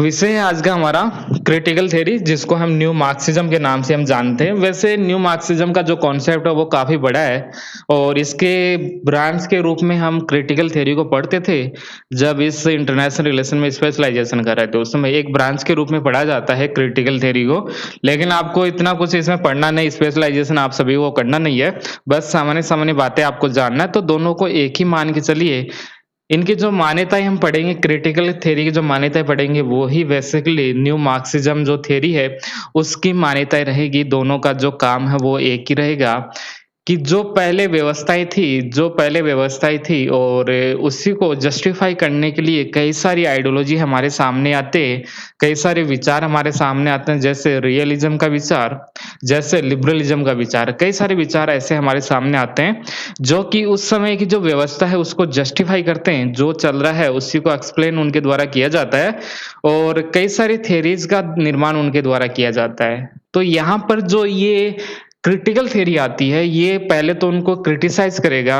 विषय है आज का हमारा क्रिटिकल थ्योरी, जिसको हम न्यू मार्क्सिज्म के नाम से हम जानते हैं। वैसे न्यू मार्क्सिज्म का जो कॉन्सेप्ट है वो काफ़ी बड़ा है और इसके ब्रांच के रूप में हम क्रिटिकल थ्योरी को पढ़ते थे। जब इस इंटरनेशनल रिलेशन में स्पेशलाइजेशन कर रहे थे, उस समय एक ब्रांच के रूप में पढ़ा जाता है क्रिटिकल थ्योरी को। लेकिन आपको इतना कुछ इसमें पढ़ना नहीं, स्पेशलाइजेशन आप सभी को करना नहीं है। बस सामान्य-सामान्य बातें आपको जानना है, तो दोनों को एक ही मान के चलिए। इनकी जो मान्यताएँ हम पढ़ेंगे, क्रिटिकल थ्योरी की जो मान्यताएँ पढ़ेंगे, वो ही बेसिकली न्यू मार्क्सिज्म जो थ्योरी है, उसकी मान्यताएँ रहेगी। दोनों का जो काम है वो एक ही रहेगा कि जो पहले व्यवस्थाएँ थी और उसी को जस्टिफ़ाई करने के लिए कई सारी आइडियोलॉजी हमारे सामने आते हैं, कई सारे विचार हमारे सामने आते हैं, जैसे रियलिज़्म का विचार, जैसे लिबरलिज़्म का विचार। कई सारे विचार ऐसे हमारे सामने आते हैं, जो कि उस समय की जो व्यवस्था है उसको जस्टिफ़ाई करते हैं, जो चल रहा है उसी को एक्सप्लेन उनके द्वारा किया जाता है और कई सारी थ्योरीज़ का निर्माण उनके द्वारा किया जाता है। तो यहाँ पर जो ये क्रिटिकल थ्योरी आती है, ये पहले तो उनको क्रिटिसाइज़ करेगा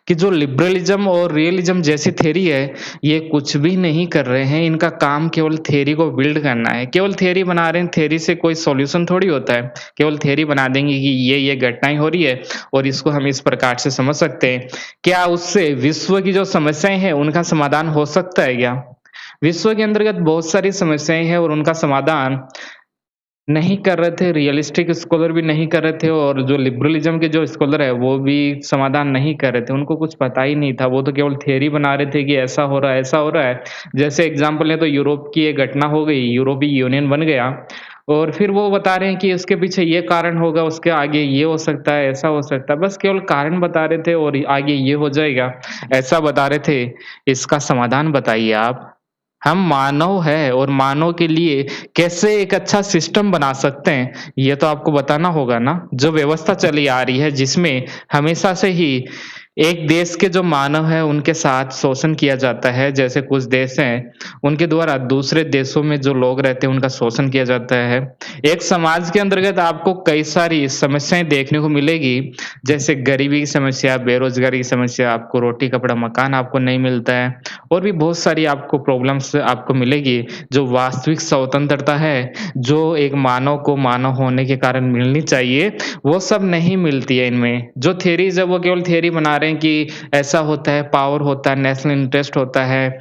कि जो लिबरलिज़्म और रियलिज़्म जैसी थ्योरी है, ये कुछ भी नहीं कर रहे हैं। इनका काम केवल थ्योरी को बिल्ड करना है। केवल थ्योरी बना रहे हैं, थ्योरी से कोई सॉल्यूशन थोड़ी होता है। केवल थ्योरी बना देंगे कि ये घटनाएँ हो रही है और इसको हम इस प्रकार से समझ सकते हैं। क्या उससे विश्व की जो समस्याएँ हैं, उनका समाधान हो सकता है क्या? विश्व के अंतर्गत बहुत सारी समस्याएँ हैं और उनका समाधान नहीं कर रहे थे, रियलिस्टिक स्कॉलर भी नहीं कर रहे थे और जो लिबरलिज़्म के जो स्कॉलर है, वो भी समाधान नहीं कर रहे थे। उनको कुछ पता ही नहीं था, वो तो केवल थ्योरी बना रहे थे कि ऐसा हो रहा है, ऐसा हो रहा है। जैसे एग्ज़ाम्पल लें तो यूरोप की एक घटना हो गई, यूरोपीय यूनियन बन गया और फिर वो बता रहे हैं कि उसके पीछे ये कारण होगा, उसके आगे ये हो सकता है, ऐसा हो सकता है। बस केवल कारण बता रहे थे और आगे ये हो जाएगा, ऐसा बता रहे थे। इसका समाधान बताइए आप। हम मानव हैं और मानव के लिए कैसे एक अच्छा सिस्टम बना सकते हैं, ये तो आपको बताना होगा ना। जो व्यवस्था चली आ रही है जिसमें हमेशा से ही एक देश के जो मानव हैं उनके साथ शोषण किया जाता है, जैसे कुछ देश हैं, उनके द्वारा दूसरे देशों में जो लोग रहते हैं उनका शोषण किया जाता है। एक समाज के अंतर्गत आपको कई सारी समस्याएँ देखने को मिलेगी, जैसे गरीबी की समस्या, बेरोज़गारी की समस्या, आपको रोटी, कपड़ा, मकान आपको नहीं मिलता है और भी बहुत सारी आपको प्रॉब्लम्स आपको मिलेगी। जो वास्तविक स्वतंत्रता है, जो एक मानव को मानव होने के कारण मिलनी चाहिए, वो सब नहीं मिलती है इनमें। जो थियरीज़ है वो केवल थियरी बना रहे हैं कि ऐसा होता है, पावर होता है, नेशनल इंटरेस्ट होता है,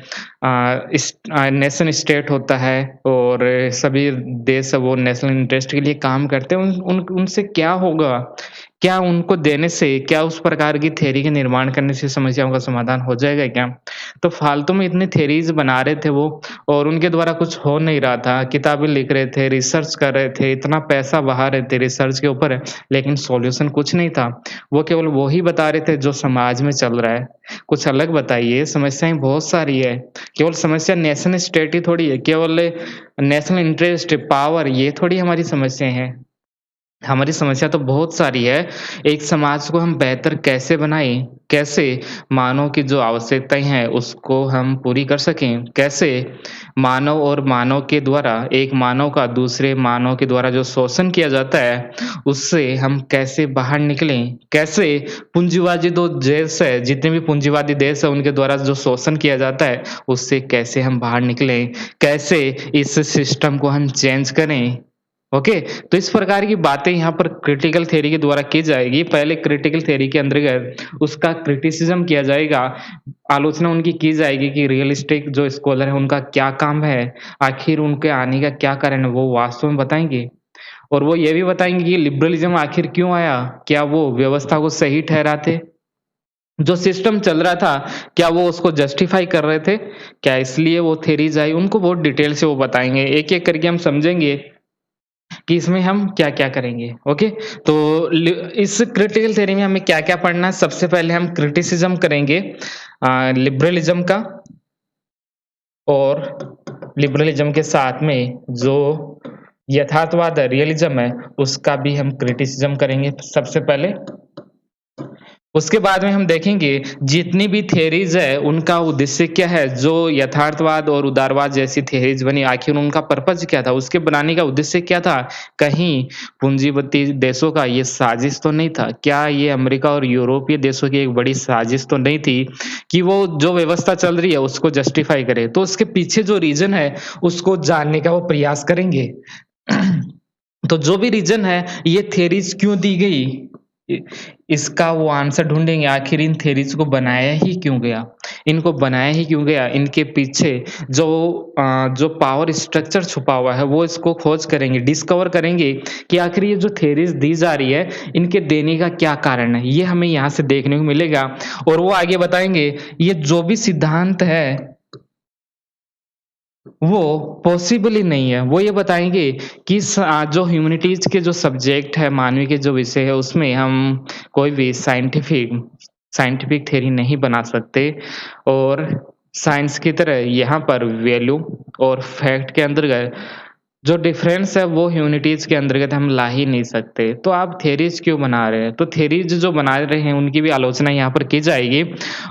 नेशन स्टेट होता है और सभी देश वो नेशनल इंटरेस्ट के लिए काम करते हैं। उन उन उनसे क्या होगा? क्या उनको देने से, क्या उस प्रकार की थ्योरी के निर्माण करने से समस्याओं का समाधान हो जाएगा क्या? तो फालतू में इतनी थ्योरीज़ बना रहे थे वो और उनके द्वारा कुछ हो नहीं रहा था। किताबें लिख रहे थे, रिसर्च कर रहे थे, इतना पैसा बहा रहे थे रिसर्च के ऊपर, लेकिन सॉल्यूशन कुछ नहीं था। वो केवल वो ही बता रहे थे जो समाज में चल रहा है। कुछ अलग बताइए, समस्याएँ बहुत सारी है। केवल समस्या नेशन स्टेट ही थोड़ी है, केवल नेशनल इंटरेस्ट, पावर ये थोड़ी हमारी समस्याएँ हैं। हमारी समस्या तो बहुत सारी है। एक समाज को हम बेहतर कैसे बनाएँ? कैसे मानव की जो आवश्यकताएँ हैं उसको हम पूरी कर सकें? कैसे मानव और मानव के द्वारा एक मानव का दूसरे मानव के द्वारा जो शोषण किया जाता है, उससे हम कैसे बाहर निकलें? कैसे पूंजीवादी जो देश है, जितने भी पूंजीवादी देश हैं उनके द्वारा जो शोषण किया जाता है, उससे कैसे हम बाहर निकलें? कैसे इस सिस्टम को हम चेंज करें? ओके, तो इस प्रकार की बातें यहाँ पर क्रिटिकल थ्योरी के द्वारा की जाएगी। पहले क्रिटिकल थ्योरी के अंतर्गत उसका क्रिटिसिज़्म किया जाएगा, आलोचना उनकी की जाएगी कि रियलिस्टिक जो स्कॉलर है उनका क्या काम है, आखिर उनके आने का क्या कारण है, वो वास्तव में बताएँगे। और वो ये भी बताएँगे कि लिबरलिज़्म आखिर क्यों आया? क्या वो व्यवस्था को सही ठहराते? जो सिस्टम चल रहा था, क्या वो उसको जस्टिफ़ाई कर रहे थे? क्या इसलिए वो थ्योरीज़ आई? उनको बहुत डिटेल से वो बताएँगे। एक-एक करके हम समझेंगे कि इसमें हम क्या-क्या करेंगे, ओके? तो इस क्रिटिकल थ्योरी में हमें क्या-क्या पढ़ना है? सबसे पहले हम क्रिटिसिज़्म करेंगे लिबरलिज़्म का और लिबरलिज़्म के साथ में जो यथार्थवाद है, रियलिज़्म है, उसका भी हम क्रिटिसिज़्म करेंगे सबसे पहले। उसके बाद में हम देखेंगे जितनी भी थ्योरीज़ है, उनका उद्देश्य क्या है? जो यथार्थवाद और उदारवाद जैसी थ्योरीज़ बनी, आखिर उनका पर्पज़ क्या था? उसके बनाने का उद्देश्य क्या था? कहीं पूंजीपति देशों का ये साजिश तो नहीं था? क्या ये अमेरिका और यूरोपीय देशों की एक बड़ी साजिश तो नहीं थी कि वो जो व्यवस्था चल रही है, उसको जस्टिफ़ाई करे? तो उसके पीछे जो रीज़न है, उसको जानने का वो प्रयास करेंगे। तो जो भी रीज़न है, ये थ्योरीज़ क्यों दी गई? इ इसका वो आंसर ढूँढेंगे, आखिर इन थ्योरीज़ को बनाया ही क्यों गया? इनको बनाया ही क्यों गया? इनके पीछे जो जो पावर स्ट्रक्चर छुपा हुआ है, वो इसको खोज करेंगे, डिस्कवर करेंगे कि आखिर ये जो थ्योरीज़ दी जा रही है, इनके देने का क्या कारण है? ये हमें यहाँ से देखने को मिलेगा और वो आगे बताएँगे, ये जो भी सिद्धांत है वो पॉसिबल ही नहीं है। वो ये बताएँगे कि जो ह्यूमैनिटीज़ के जो सब्जेक्ट है, मानवीय के जो विषय है, उसमें हम कोई भी साइंटिफिक थ्योरी नहीं बना सकते और साइंस की तरह यहाँ पर वैल्यू और फैक्ट के अंतर्गत जो डिफरेंस है, वो ह्यूमैनिटीज़ के अंतर्गत हम ला ही नहीं सकते। तो आप थ्योरीज़ क्यों बना रहे हैं? तो थ्योरीज़ जो बना रहे हैं, उनकी भी आलोचना यहाँ पर की जाएगी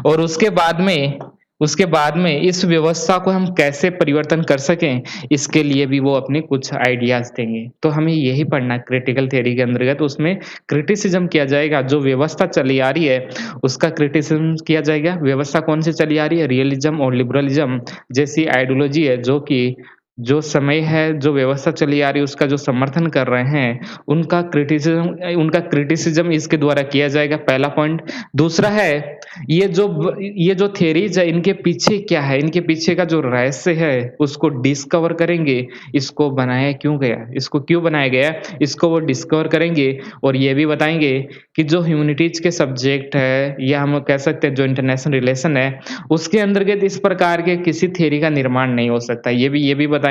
और उसके बाद में इस व्यवस्था को हम कैसे परिवर्तन कर सकें, इसके लिए भी वो अपने कुछ आइडियाज़ देंगे। तो हमें यही पढ़ना है क्रिटिकल थियरी के अंतर्गत, उसमें क्रिटिसिज़्म किया जाएगा, जो व्यवस्था चली आ रही है, उसका क्रिटिसिज़्म किया जाएगा। व्यवस्था कौन-सी चली आ रही है? रियलिज़्म और लिबरलिज़्म जैसी आइडियोलॉजी है, जो कि जो समय है, जो व्यवस्था चली आ रही है, उसका जो समर्थन कर रहे हैं, उनका क्रिटिसिज़्म इसके द्वारा किया जाएगा, पहला पॉइंट। दूसरा है ये जो थियरीज़ है, इनके पीछे क्या है? इनके पीछे का जो रहस्य है, उसको डिस्कवर करेंगे। इसको बनाया क्यों गया? इसको क्यों बनाया गया? इसको वो डिस्कवर करेंगे और ये भी बताएँगे कि जो ह्यूमैनिटीज़ के सब्जेक्ट है या हम कह सकते हैं जो इंटरनेशनल रिलेशन है, उसके अंतर्गत इस प्रकार के किसी थियरी का निर्माण नहीं हो सकता। ये भी बताएँगे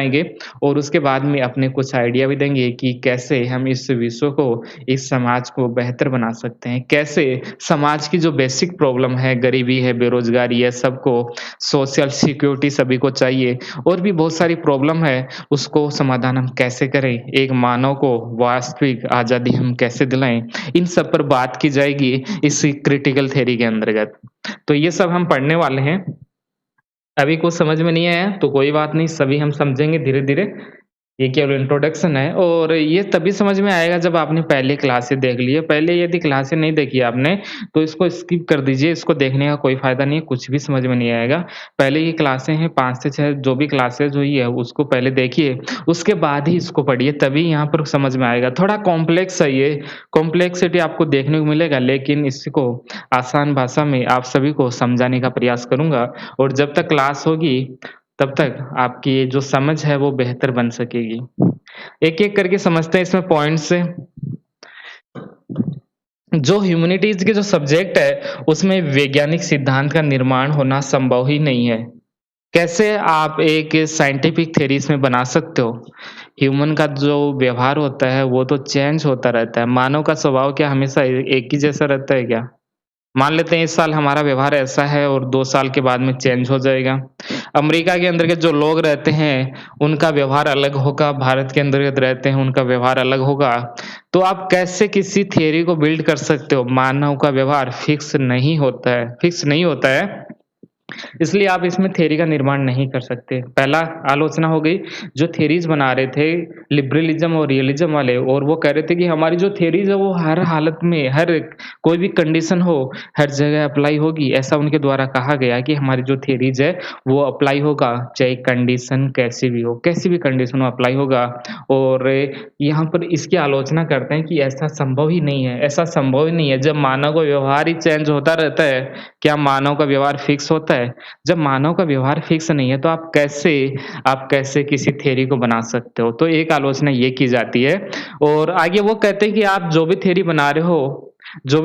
और उसके बाद में अपने कुछ आइडिया भी देंगे कि कैसे हम इस विश्व को, इस समाज को बेहतर बना सकते हैं। कैसे समाज की जो बेसिक प्रॉब्लम है, गरीबी है, बेरोज़गारी है, सबको सोशल सिक्योरिटी सभी को चाहिए और भी बहुत सारी प्रॉब्लम है, उसको समाधान हम कैसे करें? एक मानव को वास्तविक आज़ादी हम कैसे दिलाएँ? इन सब पर बात की जाएगी इस क्रिटिकल थियरी के अंतर्गत। तो ये सब हम पढ़ने वाले हैं। अभी कुछ समझ में नहीं आया तो कोई बात नहीं, सभी हम समझेंगे धीरे-धीरे। ये केवल इंट्रोडक्शन है और ये तभी समझ में आएगा जब आपने पहले क्लासेस देख ली है। पहले यदि क्लासेस नहीं देखी आपने, तो इसको स्किप कर दीजिए, इसको देखने का कोई फ़ायदा नहीं है, कुछ भी समझ में नहीं आएगा। पहले ये क्लासें हैं 5 से 6 जो भी क्लासेस हुई है, उसको पहले देखिए, उसके बाद ही इसको पढ़िए, तभी यहाँ पर समझ में आएगा। थोड़ा कॉम्प्लेक्स है ये, कॉम्प्लेक्सिटी आपको देखने को मिलेगा, लेकिन इसको आसान भाषा में आप सभी को समझाने का प्रयास करूँगा और जब तक क्लास होगी तब तक आपकी ये जो समझ है वो बेहतर बन सकेगी। एक-एक करके समझते हैं इसमें पॉइंट्स से। जो ह्यूमैनिटीज़ के जो सब्जेक्ट है, उसमें वैज्ञानिक सिद्धांत का निर्माण होना संभव ही नहीं है। कैसे आप एक साइंटिफिक थ्योरी इसमें बना सकते हो? ह्यूमन का जो व्यवहार होता है, वो तो चेंज होता रहता है। मानव का स्वभाव क्या हमेशा एक ही जैसा रहता है क्या? मान लेते हैं इस साल हमारा व्यवहार ऐसा है और 2 साल के बाद में चेंज हो जाएगा। अमेरिका के अंतर्गत जो लोग रहते हैं, उनका व्यवहार अलग होगा, भारत के अंतर्गत रहते हैं, उनका व्यवहार अलग होगा। तो आप कैसे किसी थियरी को बिल्ड कर सकते हो? मानव का व्यवहार फिक्स नहीं होता है, इसलिए आप इसमें थ्योरी का निर्माण नहीं कर सकते। पहला आलोचना हो गई, जो थ्योरीज़ बना रहे थे लिबरलिज़्म और रियलिज़्म वाले और वो कह रहे थे कि हमारी जो थ्योरीज़ है वो हर हालत में, हर कोई भी कंडीशन हो, हर जगह अप्लाई होगी। ऐसा उनके द्वारा कहा गया कि हमारी जो थ्योरीज़ है वो अप्लाई होगा, चाहे कंडीशन कैसी भी हो, कैसी भी कंडीशन हो अप्लाई होगा और यहाँ पर इसकी आलोचना करते हैं कि ऐसा संभव ही नहीं है, ऐसा संभव ही नहीं है। जब मानव का व्यवहार ही चेंज होता रहता है, क्या मानव का व्यवहार फिक्स होता है? जब मानव का व्यवहार फिक्स नहीं है, तो आप कैसे किसी थ्योरी को बना सकते हो? तो एक आलोचना ये की जाती है और आगे वो कहते हैं कि आप जो भी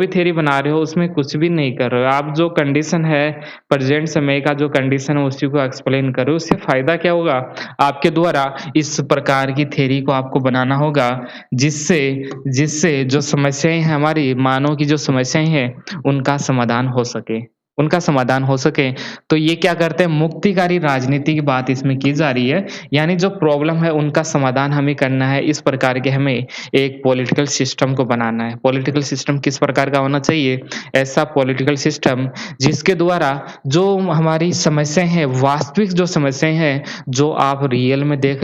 थ्योरी बना रहे हो उसमें कुछ भी नहीं कर रहे हो। आप जो कंडीशन है, प्रेज़ेंट समय का जो कंडीशन है उसी को एक्सप्लेन कर रहे हो, उससे फ़ायदा क्या होगा? आपके द्वारा इस प्रकार की थ्योरी को आपको बनाना होगा जिससे जिससे जो समस्याएँ हैं हमारी मानव की जो समस्याएँ हैं, उनका समाधान हो सके। उनका समाधान हो सके। तो ये क्या करते हैं, मुक्तिकारी राजनीति की बात इसमें की जा रही है, यानी जो प्रॉब्लम है उनका समाधान हमें करना है, इस प्रकार के हमें एक पॉलिटिकल सिस्टम को बनाना है। पॉलिटिकल सिस्टम किस प्रकार का होना चाहिए? ऐसा पॉलिटिकल सिस्टम जिसके द्वारा जो हमारी समस्याएँ हैं, वास्तविक जो समस्याएँ हैं, जो आप रियल में देख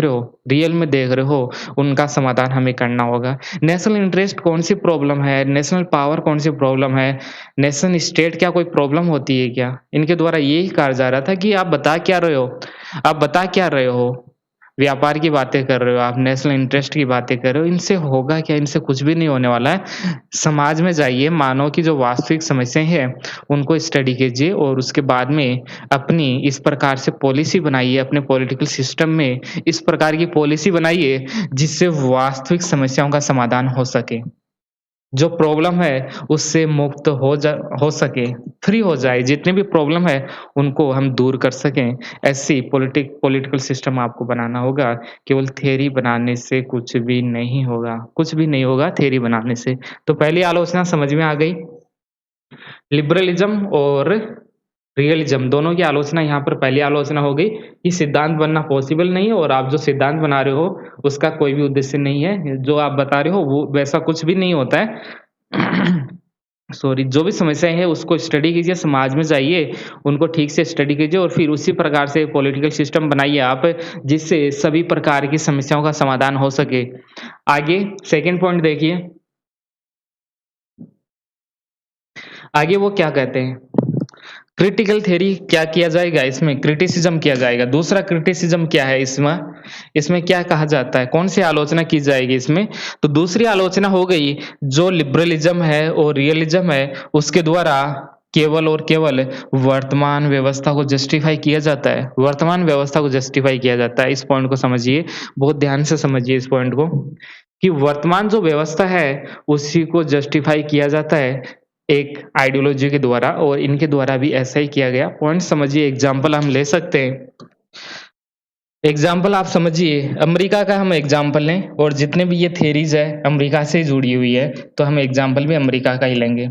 रहे हो, उनका समाधान हमें करना होगा। नेशनल इंटरेस्ट कौन-सी प्रॉब्लम है? नेशनल पावर कौन-सी प्रॉब्लम है? नेशन स्टेट क्या कोई प्रॉब्लम होती है क्या? इनके द्वारा यही कहा जा रहा था कि आप बता क्या रहे हो? आप बता क्या रहे हो? व्यापार की बातें कर रहे हो आप, नेशनल इंटरेस्ट की बातें कर रहे हो, इनसे होगा क्या? इनसे कुछ भी नहीं होने वाला है। समाज में जाइए, मानव की जो वास्तविक समस्याएँ हैं, उनको स्टडी कीजिए और उसके बाद में अपनी इस प्रकार से पॉलिसी बनाइए, अपने पॉलिटिकल सिस्टम में इस प्रकार की पॉलिसी बनाइए, जिससे वास्तविक समस्याओं का समाधान हो सके। जो प्रॉब्लम है उससे मुक्त हो सके, फ्री हो जाए, जितनी भी प्रॉब्लम है उनको हम दूर कर सकें, ऐसी पॉलिटिकल सिस्टम आपको बनाना होगा। केवल थ्योरी बनाने से कुछ भी नहीं होगा थ्योरी बनाने से। तो पहली आलोचना समझ में आ गई। लिबरलिज़्म और रियलिज़्म दोनों की आलोचना यहाँ पर पहली आलोचना हो गई कि सिद्धांत बनना पॉसिबल नहीं है और आप जो सिद्धांत बना रहे हो, उसका कोई भी उद्देश्य नहीं है। जो आप बता रहे हो वो वैसा कुछ भी नहीं होता है। सॉरी, जो भी समस्याएँ हैं उसको स्टडी कीजिए, समाज में जाइए, उनको ठीक से स्टडी कीजिए और फिर उसी प्रकार से पॉलिटिकल सिस्टम बनाइए आप, जिससे सभी प्रकार की समस्याओं का समाधान हो सके। आगे सेकंड पॉइंट देखिए, आगे वो क्या कहते हैं? क्रिटिकल थ्योरी क्या किया जाएगा इसमें? क्रिटिसिज़्म किया जाएगा। दूसरा क्रिटिसिज़्म क्या है इसमें? इसमें क्या कहा जाता है? कौन-सी आलोचना की जाएगी इसमें? तो दूसरी आलोचना हो गई, जो लिबरलिज़्म है और रियलिज़्म है, उसके द्वारा केवल और केवल वर्तमान व्यवस्था को जस्टिफ़ाई किया जाता है। वर्तमान व्यवस्था को जस्टिफ़ाई किया जाता है। इस पॉइंट को समझिए, बहुत ध्यान से समझिए इस पॉइंट को, कि वर्तमान जो व्यवस्था है, उसी को जस्टिफ़ाई किया जाता है एक आइडियोलॉजी के द्वारा, और इनके द्वारा भी ऐसा ही किया गया। पॉइंट समझिए, एग्ज़ाम्पल हम ले सकते हैं। एग्ज़ाम्पल आप समझिए, अमेरिका का हम एग्ज़ाम्पल लें और जितने भी ये थियरीज़ है, अमेरिका से जुड़ी हुई है, तो हम एग्ज़ाम्पल भी अमेरिका का ही लेंगे।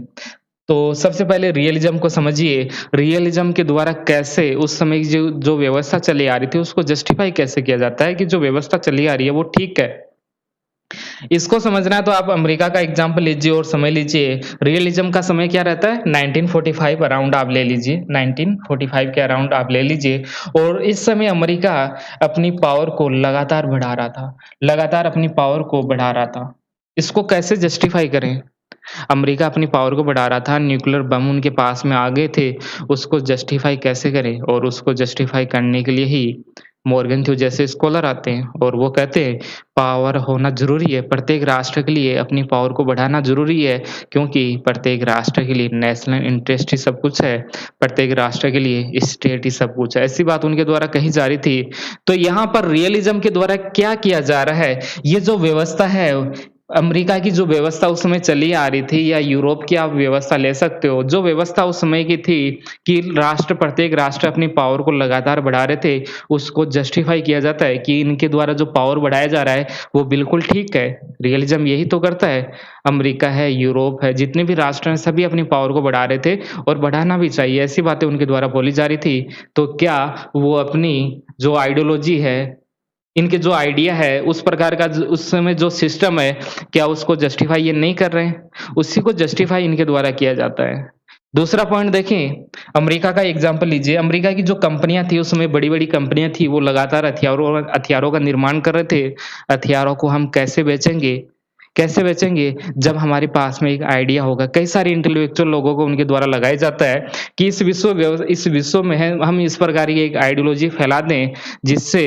तो सबसे पहले रियलिज़्म को समझिए, रियलिज़्म के द्वारा कैसे उस समय की जो जो व्यवस्था चली आ रही थी, उसको जस्टिफ़ाई कैसे किया जाता है कि जो व्यवस्था चली आ रही है, वो ठीक है। इसको समझना है तो आप अमेरिका का एग्ज़ाम्पल लीजिए और समझ लीजिए, रियलिज़्म का समय क्या रहता है? 1945 अराउंड आप ले लीजिए, 1945 के अराउंड आप ले लीजिए, और इस समय अमेरिका अपनी पावर को लगातार बढ़ा रहा था, लगातार अपनी पावर को बढ़ा रहा था। इसको कैसे जस्टिफ़ाई करें? अमेरिका अपनी पावर को बढ़ा रहा था, न्यूक्लियर बम उनके पास में आ गए थे, उसको जस्टिफ़ाई कैसे करें? और उसको जस्टिफ़ाई करने के लिए ही मॉर्गन थ्यू जैसे स्कॉलर आते हैं और वो कहते हैं, पावर होना ज़रूरी है, प्रत्येक राष्ट्र के लिए अपनी पावर को बढ़ाना ज़रूरी है, क्योंकि प्रत्येक राष्ट्र के लिए नेशनल इंटरेस्ट ही सब कुछ है, प्रत्येक राष्ट्र के लिए स्टेट ही सब कुछ है। ऐसी बात उनके द्वारा कही जा रही थी। तो यहाँ पर रियलिज़्म के द्वारा क्या किया जा रहा है? ये जो व्यवस्था है, अमेरिका की जो व्यवस्था उस समय चली आ रही थी, या यूरोप की आप व्यवस्था ले सकते हो, जो व्यवस्था उस समय की थी कि प्रत्येक राष्ट्र अपनी पावर को लगातार बढ़ा रहे थे, उसको जस्टिफ़ाई किया जाता है कि इनके द्वारा जो पावर बढ़ाया जा रहा है, वो बिल्कुल ठीक है। रियलिज़्म यही तो करता है। अमेरिका है, यूरोप है, जितने भी राष्ट्र हैं, सभी अपनी पावर को बढ़ा रहे थे और बढ़ाना भी चाहिए, ऐसी बातें उनके द्वारा बोली जा रही थी। तो क्या वो अपनी जो आइडियोलॉजी है, इनके जो आइडिया है, उस प्रकार का उस समय जो सिस्टम है, क्या उसको जस्टिफ़ाई ये नहीं कर रहे हैं? उसी को जस्टिफ़ाई इनके द्वारा किया जाता है। दूसरा पॉइंट देखें, अमेरिका का एग्ज़ाम्पल लीजिए, अमेरिका की जो कंपनियाँ थी, उस समय बड़ी-बड़ी कंपनियाँ थी, वो लगातार हथियारों का निर्माण कर रहे थे। हथियारों को हम कैसे बेचेंगे? कैसे बेचेंगे? जब हमारे पास में एक आइडिया होगा। कई सारे इंटेलेक्चुअल लोगों को उनके द्वारा लगाया जाता है कि इस विश्व में है, हम इस प्रकार की एक आइडियोलॉजी फैला दें, जिससे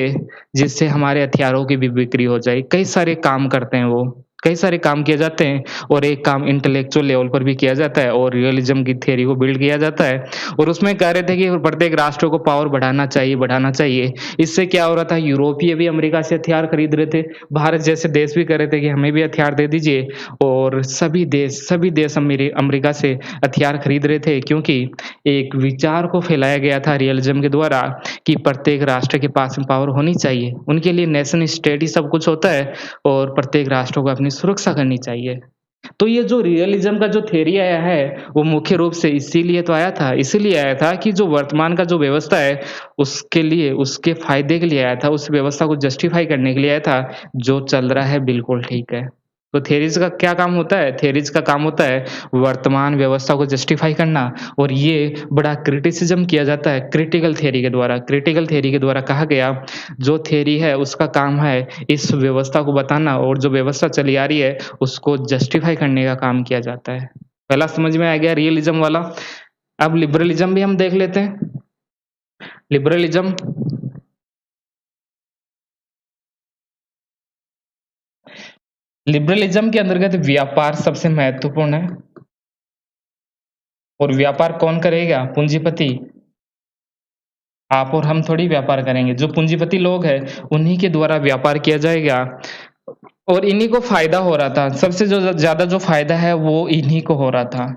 जिससे हमारे हथियारों की भी बिक्री हो जाए। कई सारे काम करते हैं वो, कई सारे काम किए जाते हैं, और एक काम इंटेलेक्चुअल लेवल पर भी किया जाता है और रियलिज़्म की थ्योरी को बिल्ड किया जाता है, और उसमें कह रहे थे कि प्रत्येक राष्ट्र को पावर बढ़ाना चाहिए, बढ़ाना चाहिए। इससे क्या हो रहा था, यूरोपीय भी अमेरिका से हथियार खरीद रहे थे, भारत जैसे देश भी कह रहे थे कि हमें भी हथियार दे दीजिए, और सभी देश अमेरिका से हथियार खरीद रहे थे, क्योंकि एक विचार को फैलाया गया था रियलिज़्म के द्वारा कि प्रत्येक राष्ट्र के पास में पावर होनी चाहिए। उनके लिए नेशन स्टेट ही सब कुछ होता है और प्रत्येक राष्ट्र को अपनी सुरक्षा करनी चाहिए। तो ये जो रियलिज़्म का जो थ्योरी आया है, वो मुख्य रूप से इसीलिए आया था कि जो वर्तमान का जो व्यवस्था है, उसके लिए, उसके फ़ायदे के लिए आया था, उस व्यवस्था को जस्टिफ़ाई करने के लिए आया था, जो चल रहा है बिल्कुल ठीक है। तो थ्योरीज़ का क्या काम होता है? थ्योरीज़ का काम होता है वर्तमान व्यवस्था को जस्टिफ़ाई करना और ये बड़ा क्रिटिसिज़्म किया जाता है क्रिटिकल थ्योरी के द्वारा। क्रिटिकल थ्योरी के द्वारा कहा गया, जो थ्योरी है उसका काम है इस व्यवस्था को बताना और जो व्यवस्था चली आ रही है उसको जस्टिफ़ाई करने का काम किया जाता है। पहला समझ में आ गया रियलिज़्म वाला। अब लिबरलिज़्म भी हम देख लेते हैं। लिबरलिज़्म लिबरलिज़्म के अंतर्गत व्यापार सबसे महत्वपूर्ण है और व्यापार कौन करेगा? पूंजीपति। आप और हम थोड़ी व्यापार करेंगे। जो पूंजीपति लोग हैं, उन्हीं के द्वारा व्यापार किया जाएगा और इन्हीं को फ़ायदा हो रहा था। सबसे जो ज़्यादा जो फ़ायदा है, वो इन्हीं को हो रहा था।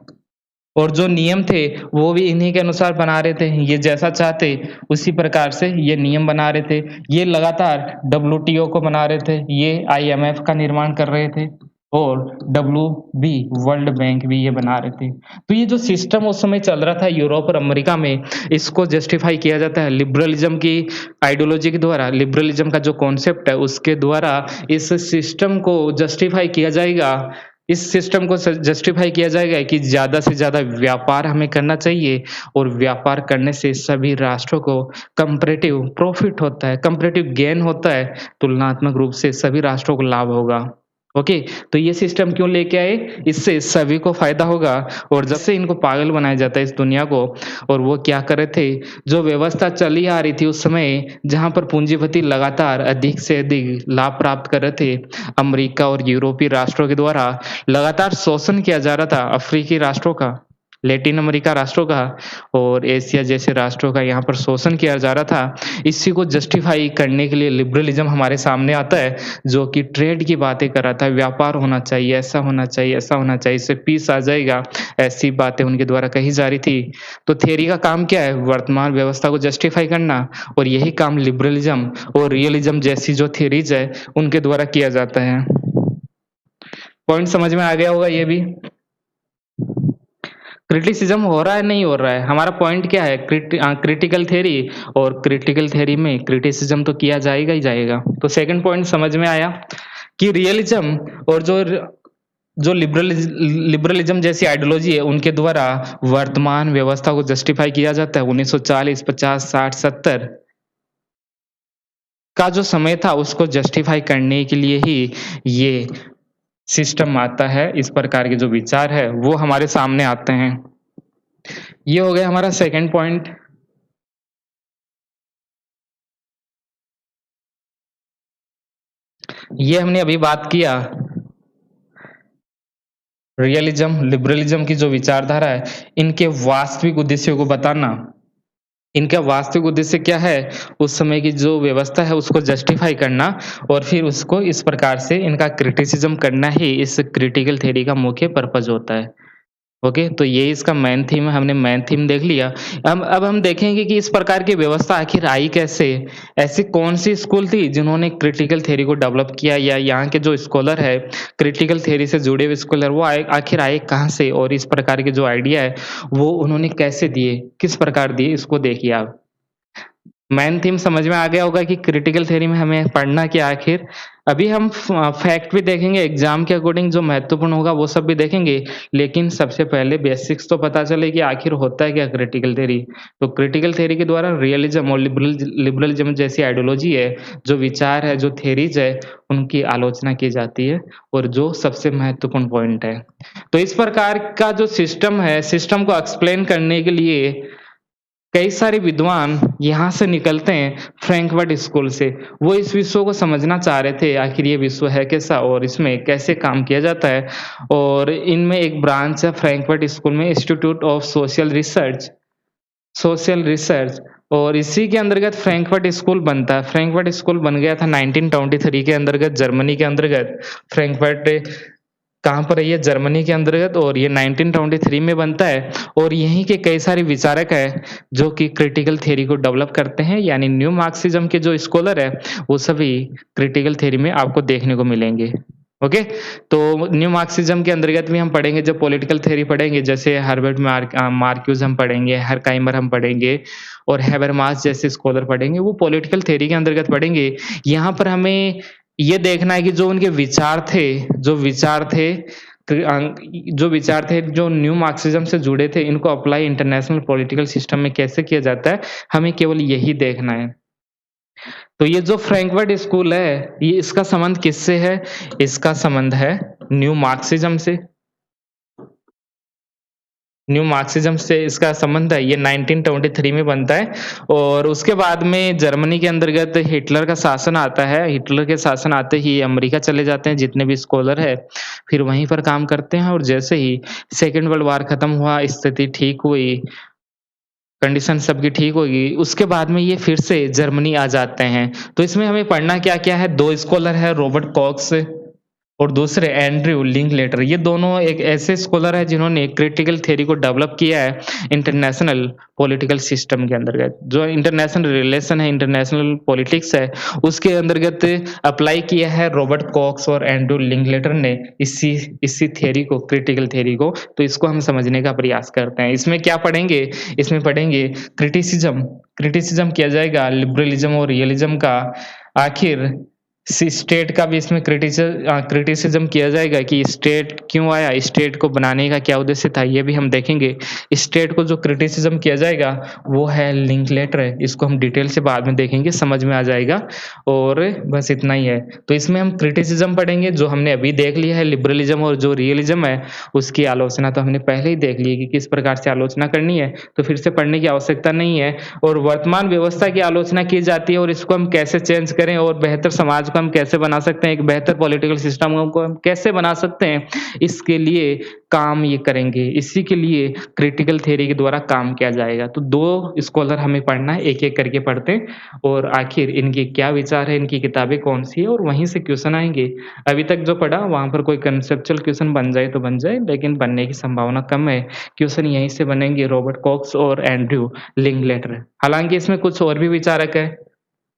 और जो नियम थे, वो भी इन्हीं के अनुसार बना रहे थे। ये जैसा चाहते, उसी प्रकार से ये नियम बना रहे थे। ये लगातार डब्ल्यूटीओ को बना रहे थे, ये आईएमएफ का निर्माण कर रहे थे और डब्ल्यूबी वर्ल्ड बैंक भी ये बना रहे थे। तो ये जो सिस्टम उस समय चल रहा था यूरोप और अमेरिका में, इसको जस्टिफ़ाई किया जाता है लिबरलिज़्म की आइडियोलॉजी के द्वारा। लिबरलिज़्म का जो कॉन्सेप्ट है, उसके द्वारा इस सिस्टम को जस्टिफ़ाई किया जाएगा। इस सिस्टम को जस्टिफाई किया जाएगा कि ज़्यादा से ज़्यादा व्यापार हमें करना चाहिए और व्यापार करने से सभी राष्ट्रों को कंपैरेटिव प्रॉफ़िट होता है, कंपैरेटिव गेन होता है, तुलनात्मक रूप से सभी राष्ट्रों को लाभ होगा। ओके, तो ये सिस्टम क्यों लेके आए? इससे सभी को फ़ायदा होगा और जब से इनको पागल बनाया जाता है इस दुनिया को और वो क्या कर रहे थे, जो व्यवस्था चली आ रही थी उस समय, जहाँ पर पूंजीपति लगातार अधिक से अधिक लाभ प्राप्त कर रहे थे, अमेरिका और यूरोपीय राष्ट्रों के द्वारा लगातार शोषण किया जा रहा था अफ्रीकी राष्ट्रों का, लैटिन अमेरिका राष्ट्रों का और एशिया जैसे राष्ट्रों का यहाँ पर शोषण किया जा रहा था। इसी को जस्टिफ़ाई करने के लिए लिबरलिज़्म हमारे सामने आता है, जो कि ट्रेड की बातें कर रहा था, व्यापार होना चाहिए, ऐसा होना चाहिए, ऐसा होना चाहिए, इससे पीस आ जाएगा, ऐसी बातें उनके द्वारा कही जा रही थी। तो थ्योरी का काम क्या है? वर्तमान व्यवस्था को जस्टिफ़ाई करना और यही काम लिबरलिज़्म और रियलिज़्म जैसी जो थ्योरीज़ है, उनके द्वारा किया जाता है। पॉइंट समझ में आ गया होगा ये भी। क्रिटिसिज्म हो रहा है, नहीं हो रहा है, हमारा पॉइंट क्या है? क्रिटिकल थ्योरी और क्रिटिकल थ्योरी में क्रिटिसिज्म तो किया जाएगा ही जाएगा। तो सेकंड पॉइंट समझ में आया कि रियलिज्म और जो लिबरलिज्म जैसी आइडियोलॉजी है, उनके द्वारा वर्तमान व्यवस्था को जस्टिफाई किया जाता है। 1940, 50, 60, 70 का जो समय था, उसको जस्टिफाई करने के लिए ही ये सिस्टम आता है। इस प्रकार के जो विचार है, वो हमारे सामने आते हैं। ये हो गया हमारा सेकंड पॉइंट। ये हमने अभी बात किया रियलिज्म, लिबरलिज्म की जो विचारधारा है, इनके वास्तविक उद्देश्यों को बताना। इनका वास्तविक उद्देश्य क्या है? उस समय की जो व्यवस्था है उसको जस्टिफाई करना और फिर उसको इस प्रकार से इनका क्रिटिसिज्म करना ही इस क्रिटिकल थ्योरी का मुख्य पर्पज़ होता है। ओके, तो ये इसका मेन थीम है, हमने मेन थीम देख लिया। अब हम देखेंगे कि इस प्रकार की व्यवस्था आखिर आई कैसे? ऐसी कौन-सी स्कूल थी जिन्होंने क्रिटिकल थ्योरी को डेवलप किया या यहाँ के जो स्कॉलर है, क्रिटिकल थ्योरी से जुड़े हुए स्कॉलर वो आखिर आए कहाँ से? और इस प्रकार के जो आइडिया है, वो उन्होंने कैसे दिए? किस प्रकार दिए? इसको देखिए आप। मेन थीम समझ में आ गया होगा कि क्रिटिकल थ्योरी में हमें पढ़ना क्या है आखिर। अभी हम फैक्ट भी देखेंगे, एग्ज़ाम के अकॉर्डिंग जो महत्वपूर्ण होगा वो सब भी देखेंगे। लेकिन सबसे पहले बेसिक्स तो पता चले कि आखिर होता है क्या क्रिटिकल थ्योरी। तो क्रिटिकल थ्योरी के द्वारा रियलिज़्म और लिबरलिज़्म जैसी आइडियोलॉजी है, जो विचार है, जो थ्योरीज़ है, उनकी आलोचना की जाती है और जो सबसे महत्वपूर्ण पॉइंट है। तो इस प्रकार का जो सिस्टम है, सिस्टम को एक्सप्लेन करने के लिए कई सारे विद्वान यहाँ से निकलते हैं फ्रैंकफर्ट स्कूल से। वो इस विश्व को समझना चाह रहे थे, आखिर ये विश्व है कैसा और इसमें कैसे काम किया जाता है। और इनमें एक ब्रांच है फ्रैंकफर्ट स्कूल में इंस्टीट्यूट ऑफ सोशल रिसर्च और इसी के अंतर्गत फ्रैंकफर्ट स्कूल बनता है। फ्रैंकफर्ट स्कूल बन गया था 1923 के अंतर्गत, जर्मनी के अंतर्गत। फ्रैंकफर्ट कहाँ पर है ये? जर्मनी के अंतर्गत और ये 1923 में बनता है और यहीं के कई सारे विचारक हैं, जो कि क्रिटिकल थ्योरी को डेवलप करते हैं, यानी न्यू मार्क्सिज्म के जो स्कॉलर हैं, वो सभी क्रिटिकल थ्योरी में आपको देखने को मिलेंगे। ओके? तो न्यू मार्क्सिज़्म के अंतर्गत भी हम पढ़ेंगे जब पॉलिटिकल थ्योरी पढ़ेंगे जैसे मार्क्यूज़ हम पढ़ेंगे, हरकाइमर हम पढ़ेंगे और हैबरमास जैसे स्कॉलर पढ़ेंगे, वो पॉलिटिकल थ्योरी के अंतर्गत पढ़ेंगे। यहाँ पर हमें ये देखना है कि जो उनके विचार थे जो विचार थे जो विचार थे, जो न्यू मार्क्सिज़्म से जुड़े थे, इनको अप्लाई इंटरनेशनल पॉलिटिकल सिस्टम में कैसे किया जाता है, हमें केवल यही देखना है। तो ये जो फ्रैंकफर्ट स्कूल है, ये इसका संबंध किससे है? इसका संबंध है न्यू मार्क्सिज़्म से। न्यू मार्क्सिज़्म से इसका संबंध है, ये 1923 में बनता है और उसके बाद में जर्मनी के अंतर्गत हिटलर का शासन आता है। हिटलर के शासन आते ही अमेरिका चले जाते हैं जितने भी स्कॉलर हैं, फिर वहीं पर काम करते हैं और जैसे ही सेकंड वर्ल्ड वॉर खत्म हुआ, स्थिति ठीक हुई, कंडीशन सबकी ठीक होगी, उसके बाद में ये फिर से जर्मनी आ जाते हैं। तो इसमें हमें पढ़ना क्या-क्या है, 2 स्कॉलर हैं, रॉबर्ट कॉक्स और दूसरे एंड्रयू लिंकलेटर। ये दोनों एक ऐसे स्कॉलर हैं जिन्होंने क्रिटिकल थ्योरी को डेवलप किया है इंटरनेशनल पॉलिटिकल सिस्टम के अंतर्गत। जो इंटरनेशनल रिलेशन है, इंटरनेशनल पॉलिटिक्स है, उसके अंतर्गत अप्लाई किया है रॉबर्ट कॉक्स और एंड्रयू लिंकलेटर ने इसी इसी थ्योरी को, क्रिटिकल थ्योरी को। तो इसको हम समझने का प्रयास करते हैं। इसमें क्या पढ़ेंगे? इसमें पढ़ेंगे क्रिटिसिज़्म क्रिटिसिज़्म किया जाएगा लिबरलिज़्म और रियलिज़्म का। आखिर स्टेट का भी इसमें क्रिटिसिज़्म किया जाएगा कि स्टेट क्यों आया, स्टेट को बनाने का क्या उद्देश्य था, ये भी हम देखेंगे। स्टेट को जो क्रिटिसिज़्म किया जाएगा, वो है लिंकलेटर है, इसको हम डिटेल से बाद में देखेंगे, समझ में आ जाएगा और बस इतना ही है। तो इसमें हम क्रिटिसिज़्म पढ़ेंगे, जो हमने अभी देख लिया है लिबरलिज़्म और जो रियलिज़्म है, उसकी आलोचना तो हमने पहले ही देख ली है कि किस प्रकार से आलोचना करनी है, तो फिर से पढ़ने की आवश्यकता नहीं है। और वर्तमान व्यवस्था की आलोचना की जाती है और इसको हम कैसे चेंज करें और बेहतर समाज को हम कैसे बना सकते हैं, एक बेहतर पॉलिटिकल सिस्टम को हम कैसे बना सकते हैं, इसके लिए काम ये करेंगे। इसी के लिए क्रिटिकल थ्योरी के द्वारा काम किया जाएगा। तो 2 स्कॉलर हमें पढ़ना है, एक-एक करके पढ़ते हैं और आखिर इनके क्या विचार हैं, इनकी किताबें कौन-सी हैं और वहीं से क्वेश्चन आएँगे। अभी तक जो पढ़ा वहाँ पर कोई कंसेप्चुअल क्वेश्चन बन जाए तो बन जाए, लेकिन बनने की संभावना कम है। क्वेश्चन यहीं से बनेंगे रॉबर्ट कॉक्स और एंड्रयू लिंकलेटर। हालाँकि इसमें कुछ और भी विचारक हैं,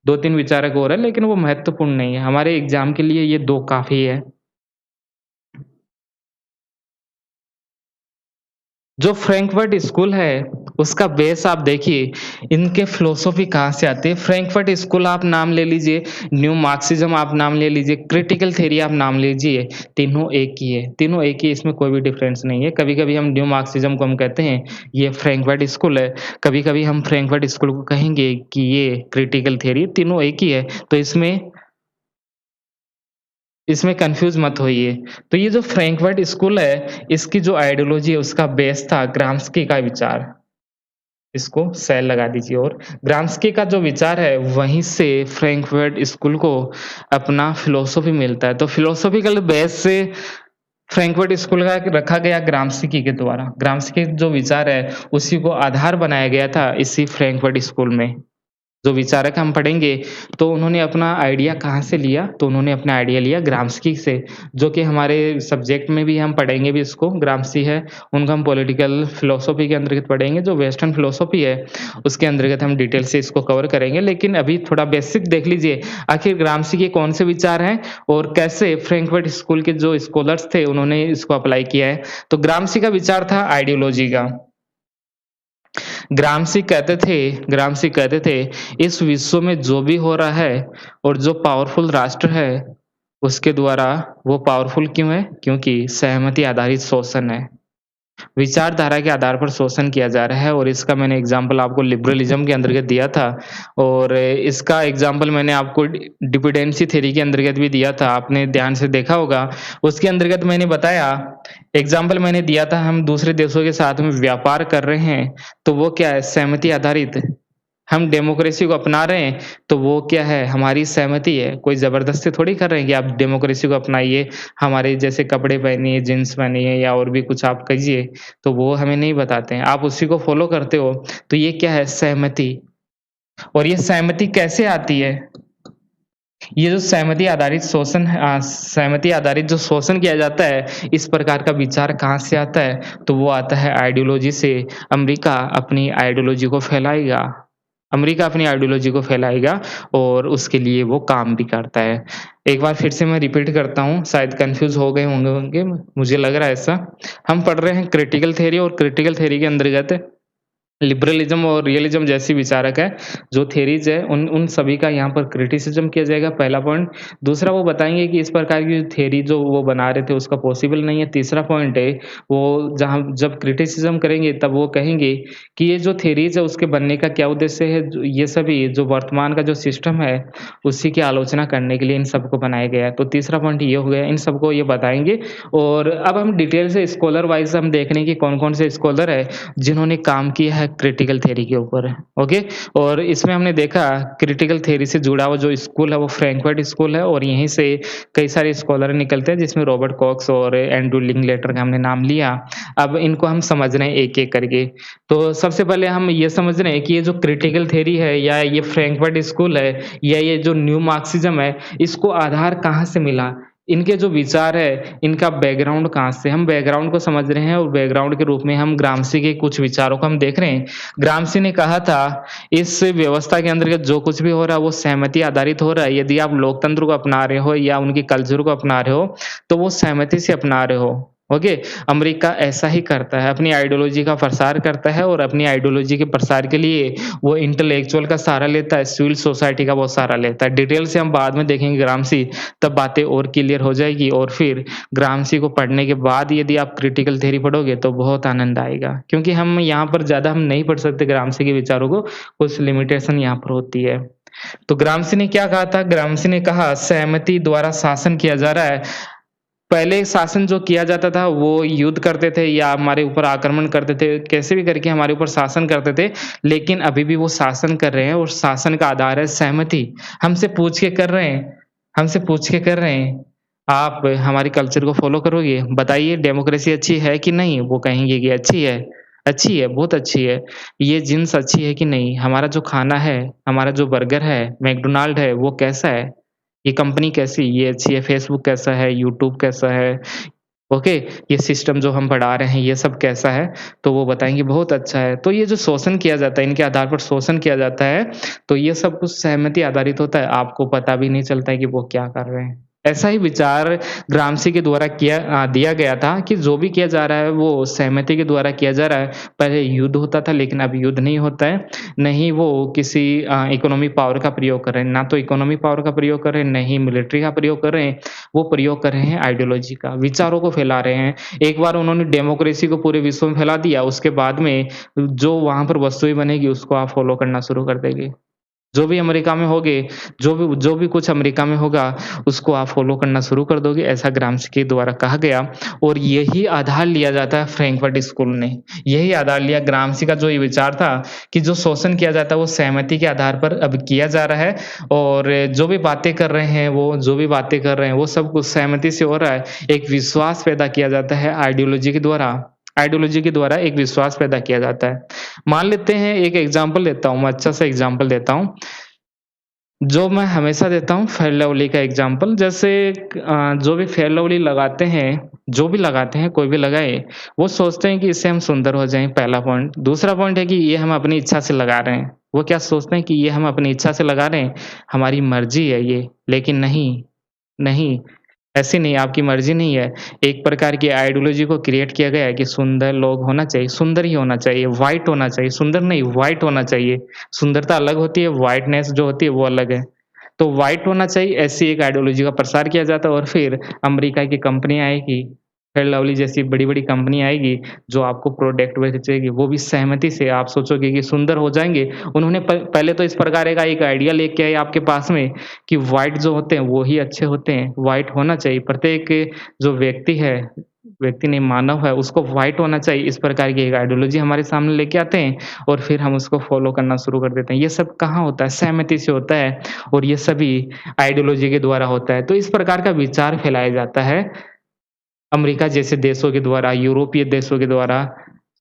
2-3 विचारक और हैं, लेकिन वो महत्वपूर्ण नहीं है। हमारे एग्ज़ाम के लिए ये 2 काफ़ी है। जो फ्रैंकफर्ट स्कूल है, उसका बेस आप देखिए, इनके फ़िलॉसफ़ी कहाँ से आती है। फ्रैंकफर्ट स्कूल आप नाम ले लीजिए, न्यू मार्क्सिज़्म आप नाम ले लीजिए, क्रिटिकल थ्योरी आप नाम लीजिए, तीनों एक ही है। तीनों एक ही है, इसमें कोई भी डिफ़रेंस नहीं है। कभी-कभी हम न्यू मार्क्सिज़्म को हम कहते हैं, ये फ्रैंकफर्ट स्कूल है। कभी-कभी हम फ्रैंकफर्ट स्कूल को कहेंगे कि ये क्रिटिकल थ्योरी, तीनों एक ही है। तो इसमें कन्फ्यूज़ मत होइए। तो ये जो फ्रैंकफर्ट स्कूल है, इसकी जो आइडियोलॉजी है, उसका बेस था ग्राम्स्की का विचार। इसको सेल लगा दीजिए और ग्राम्स्की का जो विचार है, वहीं से फ्रैंकफर्ट स्कूल को अपना फ़िलॉसफ़ी मिलता है। तो फ़िलॉसॉफ़िकल बेस से फ्रैंकफर्ट स्कूल का रखा गया ग्राम्स्की के द्वारा। ग्राम्स्की जो विचार है, उसी को आधार बनाया गया था इसी फ्रैंकफर्ट स्कूल में। जो विचारक हम पढ़ेंगे, तो उन्होंने अपना आइडिया कहाँ से लिया? तो उन्होंने अपना आइडिया लिया ग्राम्स्की से, जो कि हमारे सब्जेक्ट में भी हम पढ़ेंगे भी इसको, ग्राम्स्की है, उनको हम पॉलिटिकल फ़िलॉसफ़ी के अंतर्गत पढ़ेंगे, जो वेस्टर्न फ़िलॉसफ़ी है, उसके अंतर्गत हम डिटेल से इसको कवर करेंगे। लेकिन अभी थोड़ा बेसिक देख लीजिए, आखिर ग्राम्स्की के कौन से विचार हैं और कैसे फ्रैंकफर्ट स्कूल के जो स्कॉलर्स थे, उन्होंने इसको अप्लाई किया है। तो ग्राम्स्की का विचार था आइडियोलॉजी का। ग्राम्सी कहते थे, इस विश्व में जो भी हो रहा है और जो पावरफुल राष्ट्र है, उसके द्वारा वो पावरफुल क्यों है? क्योंकि सहमति आधारित शोषण है। विचारधारा के आधार पर शोषण किया जा रहा है और इसका मैंने एग्ज़ाम्पल आपको लिबरलिज़्म के अंतर्गत दिया था और इसका एग्ज़ाम्पल मैंने आपको डिपेंडेंसी थ्योरी के अंतर्गत भी दिया था, आपने ध्यान से देखा होगा। उसके अंतर्गत मैंने बताया, एग्ज़ाम्पल मैंने दिया था, हम दूसरे देशों के साथ में व्यापार कर रहे हैं, तो वो क्या है? सहमति आधारित। हम डेमोक्रेसी को अपना रहे हैं, तो वो क्या है? हमारी सहमति है, कोई ज़बरदस्ती थोड़ी कर रहे हैं कि आप डेमोक्रेसी को अपनाइए, हमारे जैसे कपड़े पहनिए, जीन्स पहनिए या और भी कुछ आप कीजिए, तो वो हमें नहीं बताते हैं। आप उसी को फ़ॉलो करते हो, तो ये क्या है? सहमति। और ये सहमति कैसे आती है? ये जो सहमति आधारित जो शोषण किया जाता है, इस प्रकार का विचार कहाँ से आता है? तो वो आता है आइडियोलॉजी से। अमेरिका अपनी आइडियोलॉजी को फैलाएगा। अमेरिका अपनी आइडियोलॉजी को फैलाएगा और उसके लिए वो काम भी करता है। एक बार फिर से मैं रिपीट करता हूँ, शायद कन्फ्यूज़ हो गए होंगे, मुझे लग रहा है ऐसा। हम पढ़ रहे हैं क्रिटिकल थ्योरी और क्रिटिकल थ्योरी के अंतर्गत लिबरलिज़्म और रियलिज़्म जैसी विचारक है, जो थ्योरीज़ है उन उन सभी का यहाँ पर क्रिटिसिज़्म किया जाएगा, पहला पॉइंट। दूसरा वो बताएँगे कि इस प्रकार की थ्योरी जो वो बना रहे थे उसका पॉसिबल नहीं है। तीसरा पॉइंट है, वो जहाँ जब क्रिटिसिज़्म करेंगे तब वो कहेंगे कि ये जो थ्योरीज़ है उसके बनने का क्या उद्देश्य है, जो ये सभी जो वर्तमान का जो सिस्टम है, उसी की आलोचना करने के लिए इन सबको बनाया गया है। तो तीसरा पॉइंट ये हो गया, इन सबको ये बताएँगे और अब हम डिटेल से स्कॉलर वाइज़ हम देख रहे हैं कि कौन-कौन से स्कॉलर है जिन्होंने काम किया है क्रिटिकल थ्योरी के ऊपर, ओके? और इसमें हमने देखा क्रिटिकल थ्योरी से जुड़ा हुआ जो स्कूल है वो फ्रैंकफर्ट स्कूल है और यहीं से कई सारे स्कॉलर निकलते हैं जिसमें रॉबर्ट कॉक्स और एंड्रयू लिंकलेटर का हमने नाम लिया। अब इनको हम समझ रहे हैं एक-एक करके। तो सबसे पहले हम ये समझ रहे हैं कि ये जो क्रिटिकल थ्योरी है या ये फ्रैंकफर्ट स्कूल है या ये जो न्यू मार्क्सिज़्म है, इसको आधार कहाँ से मिला? इनके जो विचार है, इनका बैकग्राउंड कहाँ से? हम बैकग्राउंड को समझ रहे हैं और बैकग्राउंड के रूप में हम ग्राम्शी के कुछ विचारों को हम देख रहे हैं। ग्राम्शी ने कहा था, इस व्यवस्था के अंतर्गत जो कुछ भी हो रहा है, वो सहमति आधारित हो रहा है। यदि आप लोकतंत्र को अपना रहे हो या उनकी कल्चर को अपना रहे हो, तो वो सहमति से अपना रहे हो। ओके? अमेरिका ऐसा ही करता है, अपनी आइडियोलॉजी का प्रसार करता है और अपनी आइडियोलॉजी के प्रसार के लिए वो इंटेलेक्चुअल का सहारा लेता है, सिविल सोसाइटी का वो सहारा लेता है। डिटेल से हम बाद में देखेंगे ग्राम्शी, तब बातें और क्लियर हो जाएगी और फिर ग्राम्शी को पढ़ने के बाद यदि आप क्रिटिकल थ्योरी पढ़ोगे तो बहुत आनंद आएगा। क्योंकि हम यहाँ पर ज़्यादा हम नहीं पढ़ सकते ग्राम्शी के विचारों को, कुछ लिमिटेशन यहाँ पर होती है। तो ग्राम्शी ने क्या कहा था? ग्राम्शी ने कहा सहमति द्वारा शासन किया जा रहा है। पहले शासन जो किया जाता था वो युद्ध करते थे या हमारे ऊपर आक्रमण करते थे, कैसे भी करके हमारे ऊपर शासन करते थे, लेकिन अभी भी वो शासन कर रहे हैं और शासन का आधार है सहमति। हमसे पूछ के कर रहे हैं हमसे पूछ के कर रहे हैं, आप हमारी कल्चर को फ़ॉलो करोगे? बताइए डेमोक्रेसी अच्छी है कि नहीं? वो कहेंगे कि अच्छी है, बहुत अच्छी है। ये जीन्स अच्छी है कि नहीं? हमारा जो खाना है, हमारा जो बर्गर है, मैकडॉनल्ड है, वो कैसा है? ये कंपनी कैसी? ये अच्छी है, फेसबुक कैसा है? यूट्यूब कैसा है? ओके, ये सिस्टम जो हम पढ़ा रहे हैं, ये सब कैसा है? तो वो बताएँगे बहुत अच्छा है। तो ये जो शोषण किया जाता है, इनके आधार पर शोषण किया जाता है, तो ये सब कुछ सहमति आधारित होता है, आपको पता भी नहीं चलता है कि वो क्या कर रहे हैं। ऐसा ही विचार ग्राम्शी के द्वारा दिया गया था कि जो भी किया जा रहा है, वो सहमति के द्वारा किया जा रहा है। पहले युद्ध होता था, लेकिन अब युद्ध नहीं होता है। ना ही वो किसी इकोनॉमिक पावर का प्रयोग कर रहे हैं, ना तो इकोनॉमिक पावर का प्रयोग कर रहे हैं, ना ही मिलिट्री का प्रयोग कर रहे हैं। वो प्रयोग कर रहे हैं आइडियोलॉजी का, विचारों को फैला रहे हैं। एक बार उन्होंने डेमोक्रेसी को पूरे विश्व में फैला दिया, उसके बाद में जो वहाँ पर वस्तुएँ बनेगी, उसको आप फ़ॉलो करना शुरू कर देंगे। जो भी अमेरिका में होगे, जो भी कुछ अमेरिका में होगा, उसको आप फ़ॉलो करना शुरू कर दोगे, ऐसा ग्राम्शी के द्वारा कहा गया और यही आधार लिया जाता है फ्रैंकफर्ट स्कूल ने। यही आधार लिया ग्राम्शी का जो ये विचार था कि जो शोषण किया जाता है, वो सहमति के आधार पर अब किया जा रहा है और जो भी बातें कर रहे हैं, वो सब कुछ सहमति से हो रहा है। एक विश्वास पैदा किया जाता है आइडियोलॉजी के द्वारा एक विश्वास पैदा किया जाता है। मान लेते हैं एक एग्ज़ाम्पल देता हूँ, मैं अच्छा सा एग्ज़ाम्पल देता हूँ, जो मैं हमेशा देता हूँ फेयर लवली का एग्ज़ाम्पल। जैसे जो भी फेयर लवली लगाते हैं, कोई भी लगाए, वो सोचते हैं कि इससे हम सुंदर हो जाएँ, पहला पॉइंट। दूसरा पॉइंट है कि ये हम अपनी इच्छा से लगा रहे हैं। वो क्या सोचते हैं कि ये हम अपनी इच्छा से लगा रहे हैं, हमारी मर्ज़ी है ये, लेकिन नहीं, ऐसी नहीं, आपकी मर्ज़ी नहीं है। एक प्रकार की आइडियोलॉजी को क्रिएट किया गया है कि सुंदर लोग होना चाहिए, सुंदर ही होना चाहिए, व्हाइट होना चाहिए, सुंदर नहीं व्हाइट होना चाहिए। सुंदरता अलग होती है, व्हाइटनेस जो होती है वो अलग है। तो व्हाइट होना चाहिए, ऐसी एक आइडियोलॉजी का प्रसार किया जाता है और फिर अमेरिका की कंपनी आएगी, फेयर लवली जैसी बड़ी-बड़ी कंपनी आएगी, जो आपको प्रोडक्ट बेचेगी, वो भी सहमति से आप सोचोगे कि सुंदर हो जाएँगे। उन्होंने पहले तो इस प्रकार का एक आइडिया लेके आए आपके पास में कि व्हाइट जो होते हैं, वो ही अच्छे होते हैं, व्हाइट होना चाहिए। प्रत्येक जो व्यक्ति नहीं मानव है, उसको व्हाइट होना चाहिए, इस प्रकार की एक आइडियोलॉजी हमारे सामने लेके आते हैं और फिर हम उसको फ़ॉलो करना शुरू कर देते हैं। ये सब कहाँ होता है? सहमति से होता है और ये सभी आइडियोलॉजी के द्वारा होता है। तो इस प्रकार का विचार फैलाया जाता है अमेरिका जैसे देशों के द्वारा, यूरोपीय देशों के द्वारा,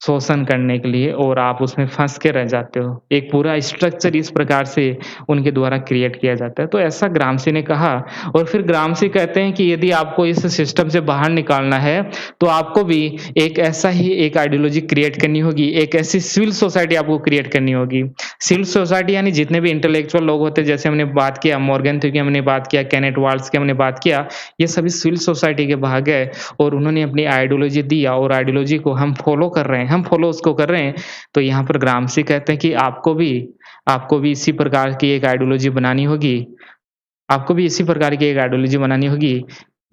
शोषण करने के लिए और आप उसमें फँस के रह जाते हो। एक पूरा स्ट्रक्चर इस प्रकार से उनके द्वारा क्रिएट किया जाता है। तो ऐसा ग्रामसी ने कहा और फिर ग्रामसी कहते हैं कि यदि आपको इस सिस्टम से बाहर निकालना है, तो आपको भी एक ऐसा ही एक आइडियोलॉजी क्रिएट करनी होगी, एक ऐसी सिविल सोसाइटी आपको क्रिएट करनी होगी। सिविल सोसाइटी यानी जितने भी इंटेलेक्चुअल लोग होते हैं, जैसे हमने बात किया मॉर्गन थ्यूरी की हमने बात किया, केनेथ वाल्स की हमने बात किया, ये सभी सिविल सोसाइटी के भाग है और उन्होंने अपनी आइडियोलॉजी दिया और आइडियोलॉजी को हम फॉलो कर रहे हैं, हम फॉलो उसको कर रहे हैं। तो यहाँ पर ग्रामसी कहते हैं कि आपको भी इसी प्रकार की एक आइडियोलॉजी बनानी होगी। आपको भी इसी प्रकार की एक आइडियोलॉजी बनानी होगी,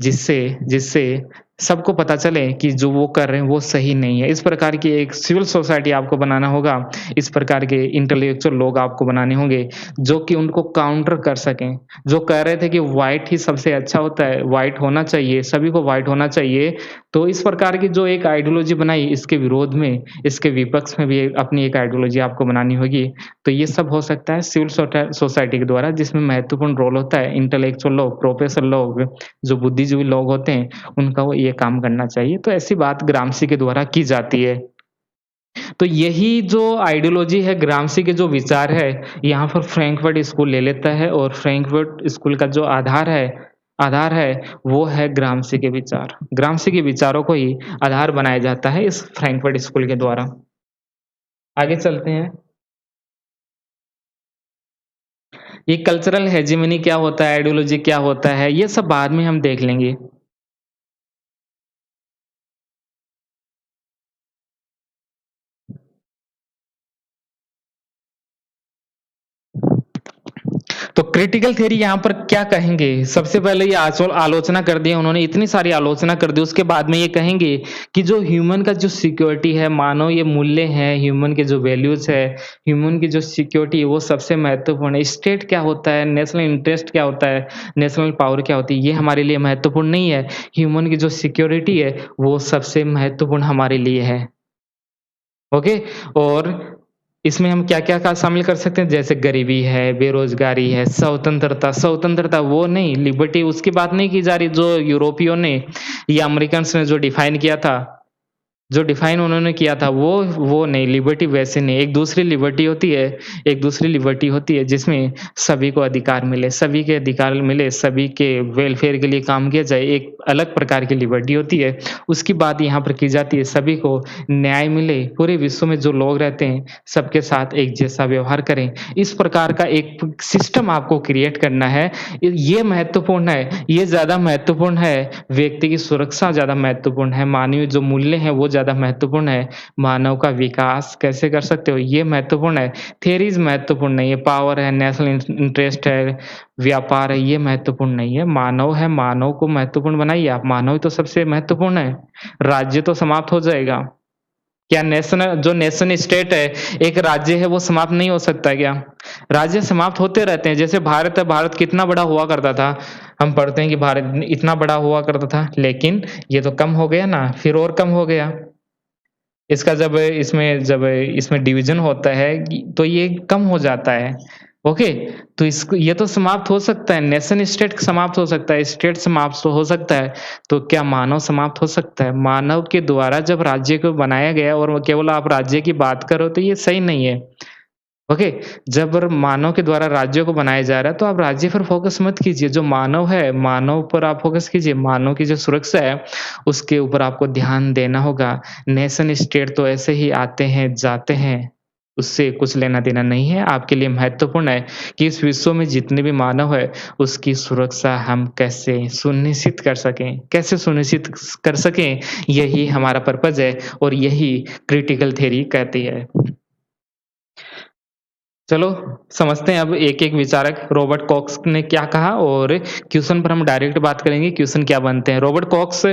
जिससे जिससे सबको पता चले कि जो वो कर रहे हैं, वो सही नहीं है। इस प्रकार की एक सिविल सोसाइटी आपको बनाना होगा, इस प्रकार के इंटेलेक्चुअल लोग आपको बनाने होंगे, जो कि उनको काउंटर कर सकें। जो कह रहे थे कि व्हाइट ही सबसे अच्छा होता है, व्हाइट होना चाहिए, सभी को व्हाइट होना चाहिए। तो इस प्रकार की जो एक आइडियोलॉजी बनाई, इसके विरोध में, इसके विपक्ष में भी अपनी एक आइडियोलॉजी आपको बनानी होगी। तो ये सब हो सकता है सिविल सोसाइटी के द्वारा, जिसमें महत्वपूर्ण रोल होता है इंटेलेक्चुअल लोग, प्रोफेसर लोग, जो बुद्धिजीवी लोग होते हैं, उनका वो ये काम करना चाहिए। तो ऐसी बात ग्रामसी के द्वारा की जाती है। तो यही जो आइडियोलॉजी है, ग्रामसी के जो विचार है, यहाँ पर फ्रैंकफर्ट स्कूल ले लेता है और फ्रैंकफर्ट स्कूल का जो आधार है, वो है ग्रामसी के विचार। ग्रामसी के विचारों को ही आधार बनाया जाता है इस फ्रैंकफर्ट स्कूल के द्वारा। आगे चलते हैं। ये कल्चरल हेजेमनी क्या होता है, आइडियोलॉजी क्या होता है, ये सब बाद में हम देख लेंगे। तो क्रिटिकल थ्योरी यहाँ पर क्या कहेंगे? सबसे पहले ये आलोचना कर दी है उन्होंने, इतनी सारी आलोचना कर दी, उसके बाद में ये कहेंगे कि जो ह्यूमन का जो सिक्योरिटी है, मानव ये मूल्य हैं, ह्यूमन के जो वैल्यूज़ है, ह्यूमन की जो सिक्योरिटी है, वो सबसे महत्वपूर्ण है। स्टेट क्या होता है, नेशनल इंटरेस्ट क्या होता है, नेशनल पावर क्या होती है, ये हमारे लिए महत्वपूर्ण नहीं है। ह्यूमन की जो सिक्योरिटी है, वो सबसे महत्वपूर्ण हमारे लिए है। ओके? और इसमें हम क्या-क्या का शामिल कर सकते हैं? जैसे गरीबी है, बेरोज़गारी है, स्वतंत्रता स्वतंत्रता वो नहीं, लिबर्टी उसकी बात नहीं की जा रही जो यूरोपियों ने या अमेरिकन्स ने जो डिफाइन किया था। जो डिफाइन उन्होंने किया था वो नहीं, लिबर्टी वैसे नहीं। एक दूसरी लिबर्टी होती है जिसमें सभी को अधिकार मिले, सभी के अधिकार मिले, सभी के वेलफेयर के लिए काम किया जाए, एक अलग प्रकार की लिबर्टी होती है। उसकी बात यहाँ पर की जाती है, सभी को न्याय मिले, पूरे विश्व में जो लोग रहते हैं, सबके साथ एक जैसा व्यवहार करें। इस प्रकार का एक सिस्टम आपको क्रिएट करना है। ये महत्वपूर्ण है, ये ज़्यादा महत्वपूर्ण है, व्यक्ति की सुरक्षा ज़्यादा महत्वपूर्ण है, मानवीय जो मूल्य हैं वो ज़्यादा महत्वपूर्ण है, मानव का विकास कैसे कर सकते हो ये महत्वपूर्ण है, थियरीज़ महत्वपूर्ण नहीं है, पावर है, नेशनल इंटरेस्ट है, व्यापार है, ये महत्वपूर्ण नहीं है, मानव है, मानव को महत्वपूर्ण बनाइए आप, मानव ही तो सबसे महत्वपूर्ण है, राज्य तो समाप्त हो जाएगा। क्या नेशन स्टेट है, एक राज्य है वो समाप्त नहीं हो सकता क्या? राज्य समाप्त होते रहते हैं, जैसे भारत है, भारत कितना बड़ा हुआ करता था, हम पढ़ते हैं कि भारत इतना बड़ा हुआ करता था, लेकिन ये तो कम हो गया ना, फिर और कम हो गया। इसका जब इसमें डिवीज़न होता है तो ये कम हो जाता है। ओके, तो इसको ये तो समाप्त हो सकता है, नेशन स्टेट समाप्त हो सकता है, स्टेट समाप्त हो सकता है, तो क्या मानव समाप्त हो सकता है? मानव के द्वारा जब राज्य को बनाया गया और वो केवल आप राज्य की बात करो तो ये सही नहीं है। ओके, जब मानव के द्वारा राज्यों को बनाया जा रहा है, तो आप राज्य पर फ़ोकस मत कीजिए, जो मानव है, मानव पर आप फ़ोकस कीजिए, मानव की जो सुरक्षा है, उसके ऊपर आपको ध्यान देना होगा। नेशन स्टेट तो ऐसे ही आते हैं, जाते हैं, उससे कुछ लेना-देना नहीं है। आपके लिए महत्वपूर्ण है कि इस विश्व में जितने भी मानव है, उसकी सुरक्षा हम कैसे सुनिश्चित कर सकें, कैसे सुनिश्चित कर सकें, यही हमारा पर्पज़ है और यही क्रिटिकल थियरी कहती है। चलो समझते हैं अब एक-एक विचारक रॉबर्ट कॉक्स ने क्या कहा और क्वेश्चन पर हम डायरेक्ट बात करेंगे, क्वेश्चन क्या बनते हैं। रॉबर्ट कॉक्स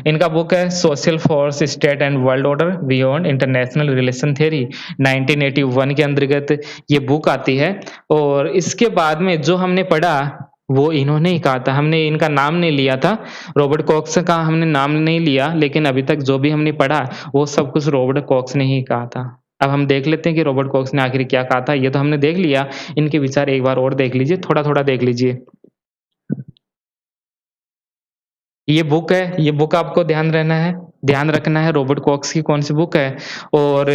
इनका बुक है social force, state and world order beyond international relation theory 1981 के अंतर्गत ये बुक आती है और इसके बाद में जो हमने पढ़ा वो इन्होंने ही कहा था, हमने इनका नाम नहीं लिया था, रॉबर्ट कॉक्स का हमने नाम नहीं लिया, लेकिन अभी तक जो भी हमने पढ़ा वो सब कुछ रॉबर्ट कॉक्स ने ही कहा था। अब हम देख लेते हैं कि रॉबर्ट कॉक्स ने आखिर क्या कहा था, ये तो हमने देख लिया, इनके विचार एक बार और देख लीजिए, थोड़ा-थोड़ा देख लीजिए। ये बुक है, ये बुक आपको ध्यान रहना है। ध्यान रखना है रॉबर्ट कॉक्स की कौन-सी बुक है और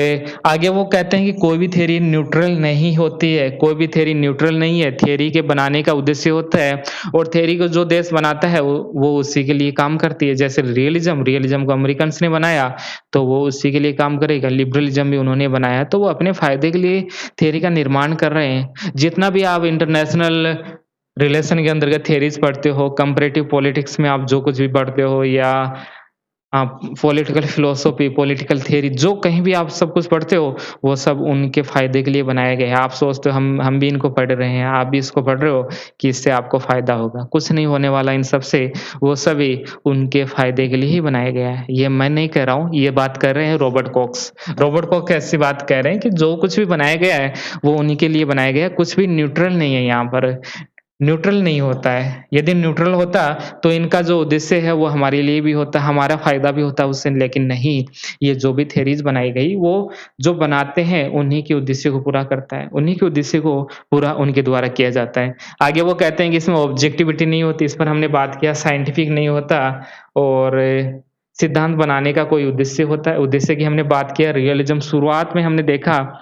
आगे वो कहते हैं कि कोई भी थ्योरी न्यूट्रल नहीं होती है, कोई भी थ्योरी न्यूट्रल नहीं है, थ्योरी के बनाने का उद्देश्य होता है और थ्योरी को जो देश बनाता है वो उसी के लिए काम करती है। जैसे रियलिज़्म को अमेरिकन्स ने बनाया, तो वो उसी के लिए काम करेगा, लिबरलिज़्म भी उन्होंने बनाया, तो वो अपने फ़ायदे के लिए थ्योरी का निर्माण कर रहे हैं। जितना भी आप इंटरनेशनल रिलेशन के अंतर्गत थ्योरीज़ पढ़ते हो, कंपैरेटिव पॉलिटिक्स में आप जो कुछ भी पढ़ते हो या आप पॉलिटिकल फिलॉसफी, पॉलिटिकल थियरी जो कहीं भी आप सब कुछ पढ़ते हो, वो सब उनके फ़ायदे के लिए बनाया गया है। आप सोचते हो हम भी इनको पढ़ रहे हैं, आप भी इसको पढ़ रहे हो कि इससे आपको फ़ायदा होगा। कुछ नहीं होने वाला इन सब से, वो सभी उनके फ़ायदे के लिए ही बनाया गया है। ये मैं नहीं कह रहा हूँ, ये बात कर रहे हैं रॉबर्ट कॉक्स। रॉबर्ट कॉक्स ऐसी बात कह रहे हैं कि जो कुछ भी बनाया गया है, वो उन्हीं के लिए बनाया गया है, कुछ भी न्यूट्रल नहीं है यहाँ पर। न्यूट्रल नहीं होता है। यदि न्यूट्रल होता तो इनका जो उद्देश्य है वो हमारे लिए भी होता, हमारा फ़ायदा भी होता उससे लेकिन नहीं, ये जो भी थ्योरीज़ बनाई गई वो जो बनाते हैं उन्हीं के उद्देश्य को पूरा करता है, उन्हीं के उद्देश्य को पूरा उनके द्वारा किया जाता है। आगे वो कहते हैं कि इसमें ऑब्जेक्टिविटी नहीं होती, इस पर हमने बात किया साइंटिफिक नहीं होता और सिद्धांत बनाने का कोई उद्देश्य होता है, उद्देश्य की हमने बात किया रियलिज़्म शुरुआत में हमने देखा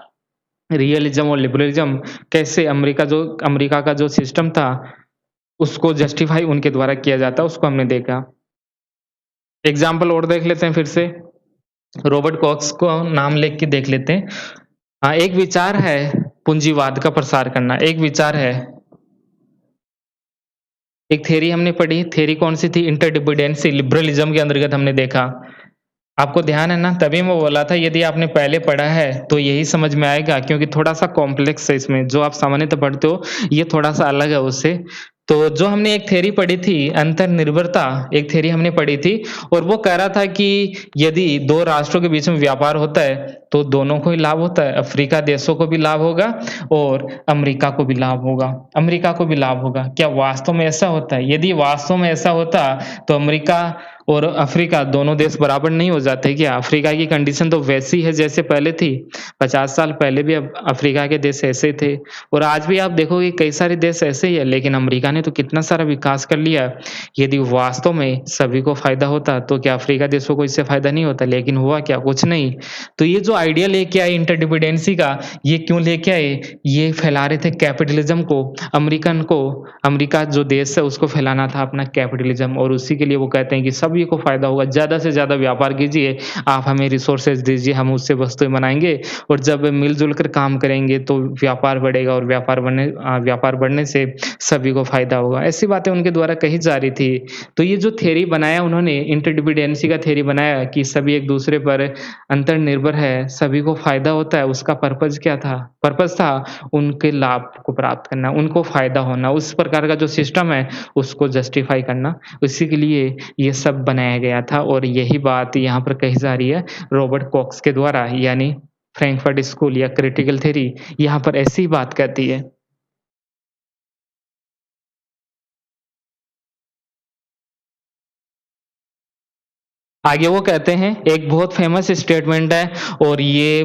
रियलिज़्म और लिबरलिज़्म कैसे अमेरिका का जो सिस्टम था, उसको जस्टिफ़ाई उनके द्वारा किया जाता है, उसको हमने देखा। एग्ज़ाम्पल और देख लेते हैं फिर से, रॉबर्ट कॉक्स को नाम लेख के देख लेते हैं। एक विचार है पूंजीवाद का प्रसार करना, एक विचार है एक थ्योरी हमने पढ़ी, थ्योरी कौन-सी थी? इंटरडिपेंडेंसी, लिबरलिज़्म के अंतर्गत हमने देखा। आपको ध्यान है ना? तभी मैं बोला था यदि आपने पहले पढ़ा है, तो यही समझ में आएगा क्योंकि थोड़ा-सा कॉम्प्लेक्स है इसमें, जो आप सामान्यतः पढ़ते हो, ये थोड़ा-सा अलग है उससे। तो जो हमने एक थ्योरी पढ़ी थी, अंतर्निर्भरता, एक थ्योरी हमने पढ़ी थी और वो कह रहा था कि यदि 2 राष्ट्रों के बीच में व्यापार होता है, तो दोनों को ही लाभ होता है। अफ्रीका देशों को भी लाभ होगा और अमेरिका को भी लाभ होगा, अमेरिका को भी लाभ होगा। क्या वास्तव में ऐसा होता है? यदि वास्तव में ऐसा होता, तो अमेरिका और अफ्रीका दोनों देश बराबर नहीं हो जाते क्या? अफ्रीका की कंडीशन तो वैसी है जैसे पहले थी। 50 साल पहले भी अब अफ्रीका के देश ऐसे थे और आज भी आप देखोगे कई सारे देश ऐसे ही है, लेकिन अमेरिका ने तो कितना सारा विकास कर लिया। यदि वास्तव में सभी को फ़ायदा होता, तो क्या अफ्रीका देशों को इससे फ़ायदा नहीं होता? लेकिन हुआ क्या? कुछ नहीं। तो ये जो आइडिया लेके आए इंटरडिपेंडेंसी का, ये क्यों लेके आए? ये फैला रहे थे कैपिटलिज़्म को, अमेरिका जो देश है उसको फैलाना था अपना कैपिटलिज़्म और उसी के लिए वो कहते हैं कि सभी को फ़ायदा होगा, ज़्यादा से ज़्यादा व्यापार कीजिए, आप हमें रिसोर्सेज़ दीजिए, हम उससे वस्तुएँ बनाएँगे और जब मिल-जुल कर काम करेंगे तो व्यापार बढ़ेगा और व्यापार बढ़ने से सभी को फ़ायदा होगा। ऐसी बातें उनके द्वारा कही जा रही थी। तो ये जो थ्योरी बनाया उन्होंने इंटरडिपेंडेंसी का थ्योरी बनाया कि सभी एक-दूसरे पर अंतर्निर्भर है, सभी को फ़ायदा होता है, उसका पर्पज़ क्या था? पर्पज़ था उनके लाभ को प्राप्त करना, उनको फ़ायदा होना, उस प्रकार का जो सिस्टम है उसको जस्टिफ़ाई करना, उसी के लिए ये सब बनाया गया था और यही बात यहाँ पर कही जा रही है रॉबर्ट कॉक्स के द्वारा यानी फ्रैंकफर्ट स्कूल या क्रिटिकल थ्योरी यहाँ पर ऐसी ही बात कहती है। आगे वो कहते हैं एक बहुत फ़ेमस स्टेटमेंट है और ये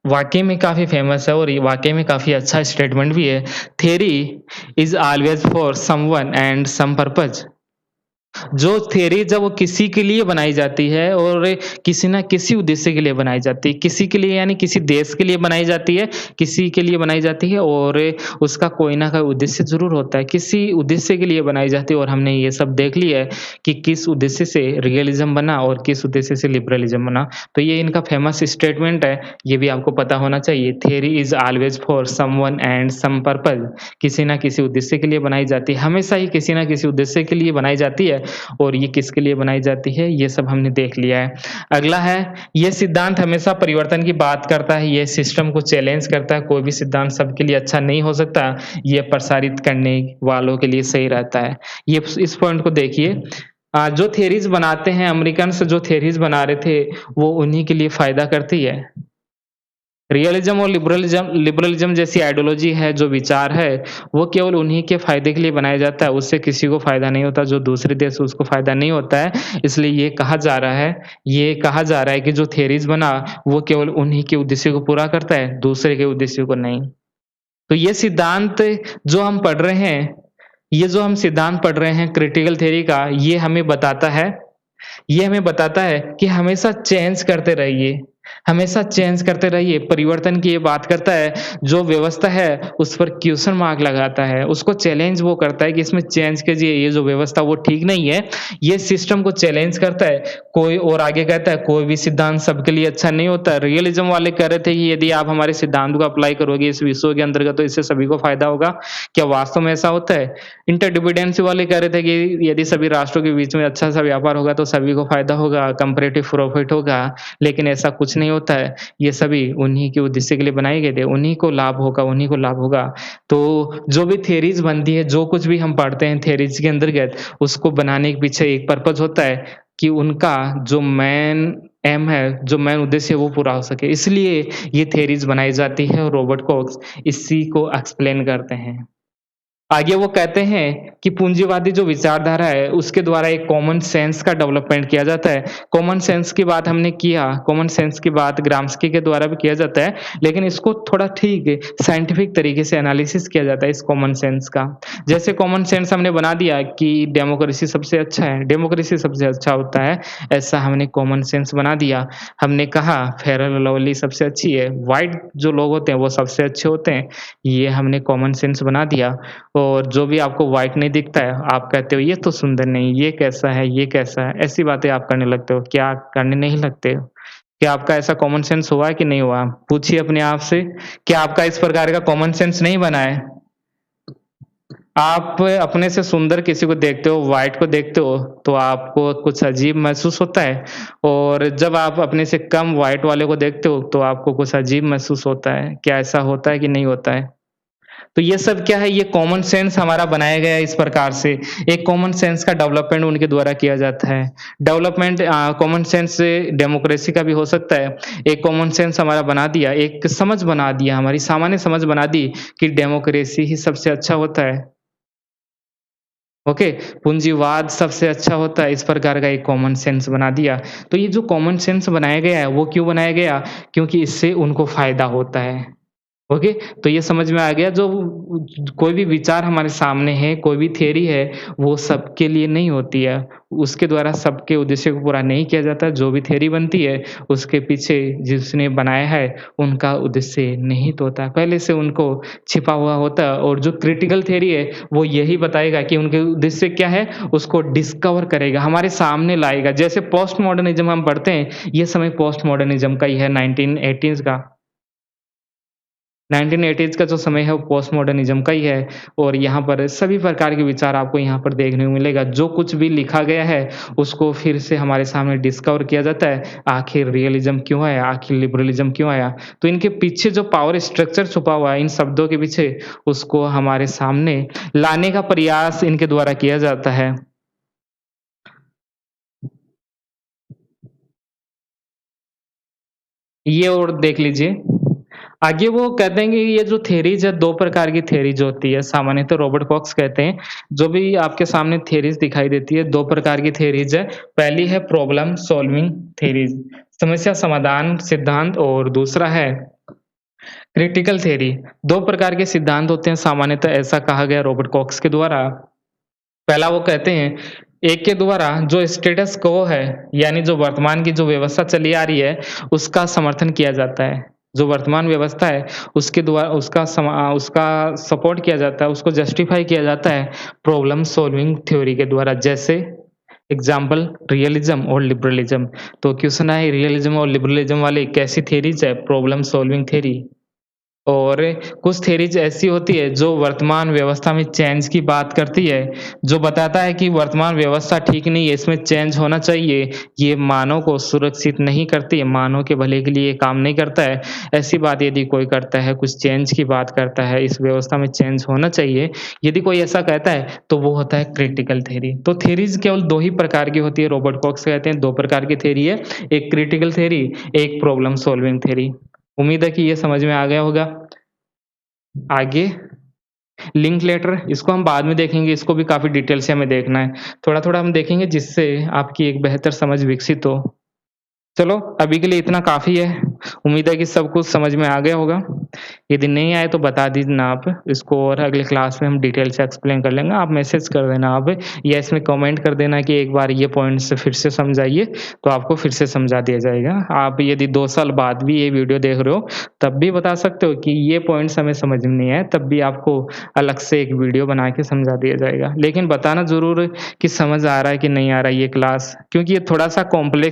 वाक़ई में काफ़ी फ़ेमस है और ये वाक़ई में काफ़ी अच्छा स्टेटमेंट भी है। Theory is always for someone and some purpose. जो थ्योरी जब वो किसी के लिए बनाई जाती है और किसी न किसी उद्देश्य के लिए बनाई जाती है। किसी के लिए यानी किसी देश के लिए बनाई जाती है, किसी के लिए बनाई जाती है और उसका कोई न कोई उद्देश्य ज़रूर होता है। किसी उद्देश्य के लिए बनाई जाती है और हमने ये सब देख लिया है कि किस उद्देश्य से रियलिज़्म बना और किस उद्देश्य से लिबरलिज़्म बना। तो ये इनका फ़ेमस स्टेटमेंट है, ये भी आपको पता होना चाहिए। Theory is always for someone and some purpose. किसी न किसी उद्देश्य के लिए बनाई जाती है, हमेशा ही किसी न किसी उद्देश्य के लिए बनाई जाती है और ये किसके लिए बनाई जाती है, ये सब हमने देख लिया है। अगला है, ये सिद्धांत हमेशा परिवर्तन की बात करता है, ये सिस्टम को चैलेंज करता है, कोई भी सिद्धांत सबके लिए अच्छा नहीं हो सकता, ये प्रसारित करने वालों के लिए सही रहता है। ये इस पॉइंट को देखिए जो थियरीज़ बनाते हैं अमेरिकन्स जो थियरीज़ बना रहे थे, वो उन्हीं के लिए फ़ायदा करती है। रियलिज़्म और लिबरलिज़्म जैसी आइडियोलॉजी है, जो विचार है, वो केवल उन्हीं के फ़ायदे के लिए बनाया जाता है, उससे किसी को फ़ायदा नहीं होता, जो दूसरे देश है उसको फ़ायदा नहीं होता है। इसलिए ये कहा जा रहा है कि जो थियरीज़ बना, वो केवल उन्हीं के उद्देश्य को पूरा करता है, दूसरे के उद्देश्य को नहीं। तो ये सिद्धांत जो हम पढ़ रहे हैं, ये जो हम सिद्धांत पढ़ रहे हैं क्रिटिकल थियरी का, ये हमें बताता है ये हमें बताता है कि हमेशा चेंज करते रहिए, परिवर्तन की ये बात करता है, जो व्यवस्था है उस पर क्वेश्चन मार्क लगाता है, उसको चैलेंज वो करता है कि इसमें चेंज कीजिए, ये जो व्यवस्था वो ठीक नहीं है, ये सिस्टम को चैलेंज करता है। कोई और आगे कहता है कोई भी सिद्धांत सबके लिए अच्छा नहीं होता। रियलिज़्म वाले कह रहे थे कि यदि आप हमारे सिद्धांत को अप्लाई करोगे इस विश्व के अंतर्गत तो इससे सभी को फ़ायदा होगा। क्या वास्तव में ऐसा होता है? इंटरडिपेंडेंसी वाले कह रहे थे कि यदि सभी राष्ट्रों के बीच में अच्छा-सा व्यापार होगा तो सभी को फ़ायदा होगा, कंपैरेटिव प्रॉफिट होगा, लेकिन ऐसा कुछ नहीं होता है। ये सभी उन्हीं के उद्देश्य के लिए बनाए गए थे, उन्हीं को लाभ होगा। तो जो भी थियरीज़ बनती है, जो कुछ भी हम पढ़ते हैं थियरीज़ के अंतर्गत, उसको बनाने के पीछे एक पर्पज़ होता है कि उनका जो मेन एम है, जो मेन उद्देश्य है वो पूरा हो सके। इसलिए ये थियरीज़ बनाई जाती है और रॉबर्ट कॉक्स इसी को एक्सप्लेन करते हैं। आगे वो कहते हैं कि पूंजीवादी जो विचारधारा है, उसके द्वारा एक कॉमन सेंस का डेवलपमेंट किया जाता है। कॉमन सेंस की बात हमने किया, कॉमन सेंस की बात ग्राम्स्की के द्वारा भी किया जाता है, लेकिन इसको थोड़ा ठीक साइंटिफिक तरीके से एनालिसिस किया जाता है इस कॉमन सेंस का। जैसे कॉमन सेंस हमने बना दिया कि डेमोक्रेसी सबसे अच्छा है, डेमोक्रेसी सबसे अच्छा होता है, ऐसा हमने कॉमन सेंस बना दिया। हमने कहा फेयर एंड लवली सबसे अच्छी है, व्हाइट जो लोग होते हैं वो सबसे अच्छे होते हैं, ये हमने कॉमन सेंस बना दिया। और जो भी आपको व्हाइट नहीं दिखता है, आप कहते हो ये तो सुंदर नहीं, ये कैसा है, ये कैसा है, ऐसी बातें आप करने लगते हो। क्या करने नहीं लगते हो? क्या आपका ऐसा कॉमन सेंस हुआ है कि नहीं हुआ? पूछिए अपने आप से, क्या आपका इस प्रकार का कॉमन सेंस नहीं बना है? आप अपने से सुंदर किसी को देखते हो, व्हाइट को देखते हो, तो आपको कुछ अजीब महसूस होता है और जब आप अपने से कम व्हाइट वाले को देखते हो, तो आपको कुछ अजीब महसूस होता है। क्या ऐसा होता है कि नहीं होता है? तो ये सब क्या है, ये कॉमन सेंस हमारा बनाया गया है इस प्रकार से। एक कॉमन सेंस का डेवलपमेंट उनके द्वारा किया जाता है। डेवलपमेंट कॉमन सेंस से डेमोक्रेसी का भी हो सकता है। एक कॉमन सेंस हमारा बना दिया, एक समझ बना दिया, हमारी सामान्य समझ बना दी कि डेमोक्रेसी ही सबसे अच्छा होता है। ओके, पूंजीवाद सबसे अच्छा होता है, इस प्रकार का एक कॉमन सेंस बना दिया। तो ये जो कॉमन सेंस बनाया गया है, वो क्यों बनाया गया? क्योंकि इससे उनको फ़ायदा होता है। ओके, तो ये समझ में आ गया जो कोई भी विचार हमारे सामने है, कोई भी थियरी है, वो सबके लिए नहीं होती है। उसके द्वारा सबके उद्देश्य को पूरा नहीं किया जाता। जो भी थियरी बनती है, उसके पीछे जिसने बनाया है, उनका उद्देश्य निहित होता है। पहले से उनको छिपा हुआ होता है और जो क्रिटिकल थियरी है, वो यही बताएगा कि उनके उद्देश्य क्या है, उसको डिस्कवर करेगा, हमारे सामने लाएगा। जैसे पोस्ट मॉडर्निज़्म हम पढ़ते हैं, ये समय पोस्ट मॉडर्निज़्म का ही है 1980s का। 1980s का जो समय है वो पोस्ट मॉडर्निज़्म का ही है और यहाँ पर सभी प्रकार के विचार आपको यहाँ पर देखने को मिलेगा। जो कुछ भी लिखा गया है, उसको फिर से हमारे सामने डिस्कवर किया जाता है। आखिर रियलिज़्म क्यों आया? आखिर लिबरलिज़्म क्यों आया? तो इनके पीछे जो पावर स्ट्रक्चर छुपा हुआ है, इन शब्दों के पीछे, उसको हमारे सामने लाने का प्रयास इनके द्वारा किया जाता है। ये और देख लीजिए। आगे वो कहते हैं कि ये जो थियरीज़ है 2 प्रकार की थियरीज़ होती है, सामान्यतः रॉबर्ट कॉक्स कहते हैं, जो भी आपके सामने थियरीज़ दिखाई देती है 2 प्रकार की थियरीज़ है। पहली है प्रॉब्लम सॉल्विंग थियरीज़, समस्या समाधान सिद्धांत और दूसरा है क्रिटिकल थियरी। 2 प्रकार के सिद्धांत होते हैं सामान्यतः ऐसा कहा गया रॉबर्ट कॉक्स के द्वारा। पहला वो कहते हैं, एक के द्वारा जो स्टेटस क्वो है, यानी जो वर्तमान की जो व्यवस्था चली आ रही है, उसका समर्थन किया जाता है। जो वर्तमान व्यवस्था है, उसके द्वारा उसका सपोर्ट किया जाता है, उसको जस्टिफ़ाई किया जाता है प्रॉब्लम सॉल्विंग थ्योरी के द्वारा। जैसे एग्ज़ाम्पल रियलिज़्म और लिबरलिज़्म। तो क्वेश्चन है रियलिज़्म और लिबरलिज़्म वाली कैसी थ्योरीज़ है? Problem solving theory. और कुछ थ्योरीज़ ऐसी होती है जो वर्तमान व्यवस्था में चेंज की बात करती है, जो बताता है कि वर्तमान व्यवस्था ठीक नहीं है, इसमें चेंज होना चाहिए। ये मानव को सुरक्षित नहीं करती है, मानव के भले के लिए काम नहीं करता है। ऐसी बात यदि कोई करता है, कुछ चेंज की बात करता है, इस व्यवस्था में चेंज होना चाहिए, यदि कोई ऐसा कहता है, तो वो होता है क्रिटिकल थ्योरी। तो थ्योरीज़ केवल 2 ही प्रकार की होती है, रॉबर्ट कॉक्स कहते हैं 2 प्रकार की थ्योरी है, एक क्रिटिकल थ्योरी, एक प्रॉब्लम सॉल्विंग थ्योरी। उम्मीद है कि ये समझ में आ गया होगा। आगे लिंकलेटर इसको हम बाद में देखेंगे, इसको भी काफ़ी डिटेल से हमें देखना है। थोड़ा-थोड़ा हम देखेंगे जिससे आपकी एक बेहतर समझ विकसित हो। चलो, अभी के लिए इतना काफ़ी है। उम्मीद है कि सब कुछ समझ में आ गया होगा। यदि नहीं आए तो बता दीजिए आप इसको और अगली क्लास में हम डिटेल से एक्सप्लेन कर लेंगे। आप मैसेज कर देना आप या इसमें कमेंट कर देना कि एक बार ये पॉइंट्स फिर से समझाइए, तो आपको फिर से समझा दिया जाएगा। आप यदि 2 साल बाद भी ये वीडियो देख रहे हो, तब भी बता सकते हो कि ये पॉइंट्स हमें समझ में नहीं आए, तब भी आपको अलग से एक वीडियो बना के समझा दिया जाएगा। लेकिन बताना ज़रूर कि समझ आ रहा है कि नहीं आ रहा है ये क्लास, क्योंकि ये थोड़ा-सा कॉम्प्लेक्स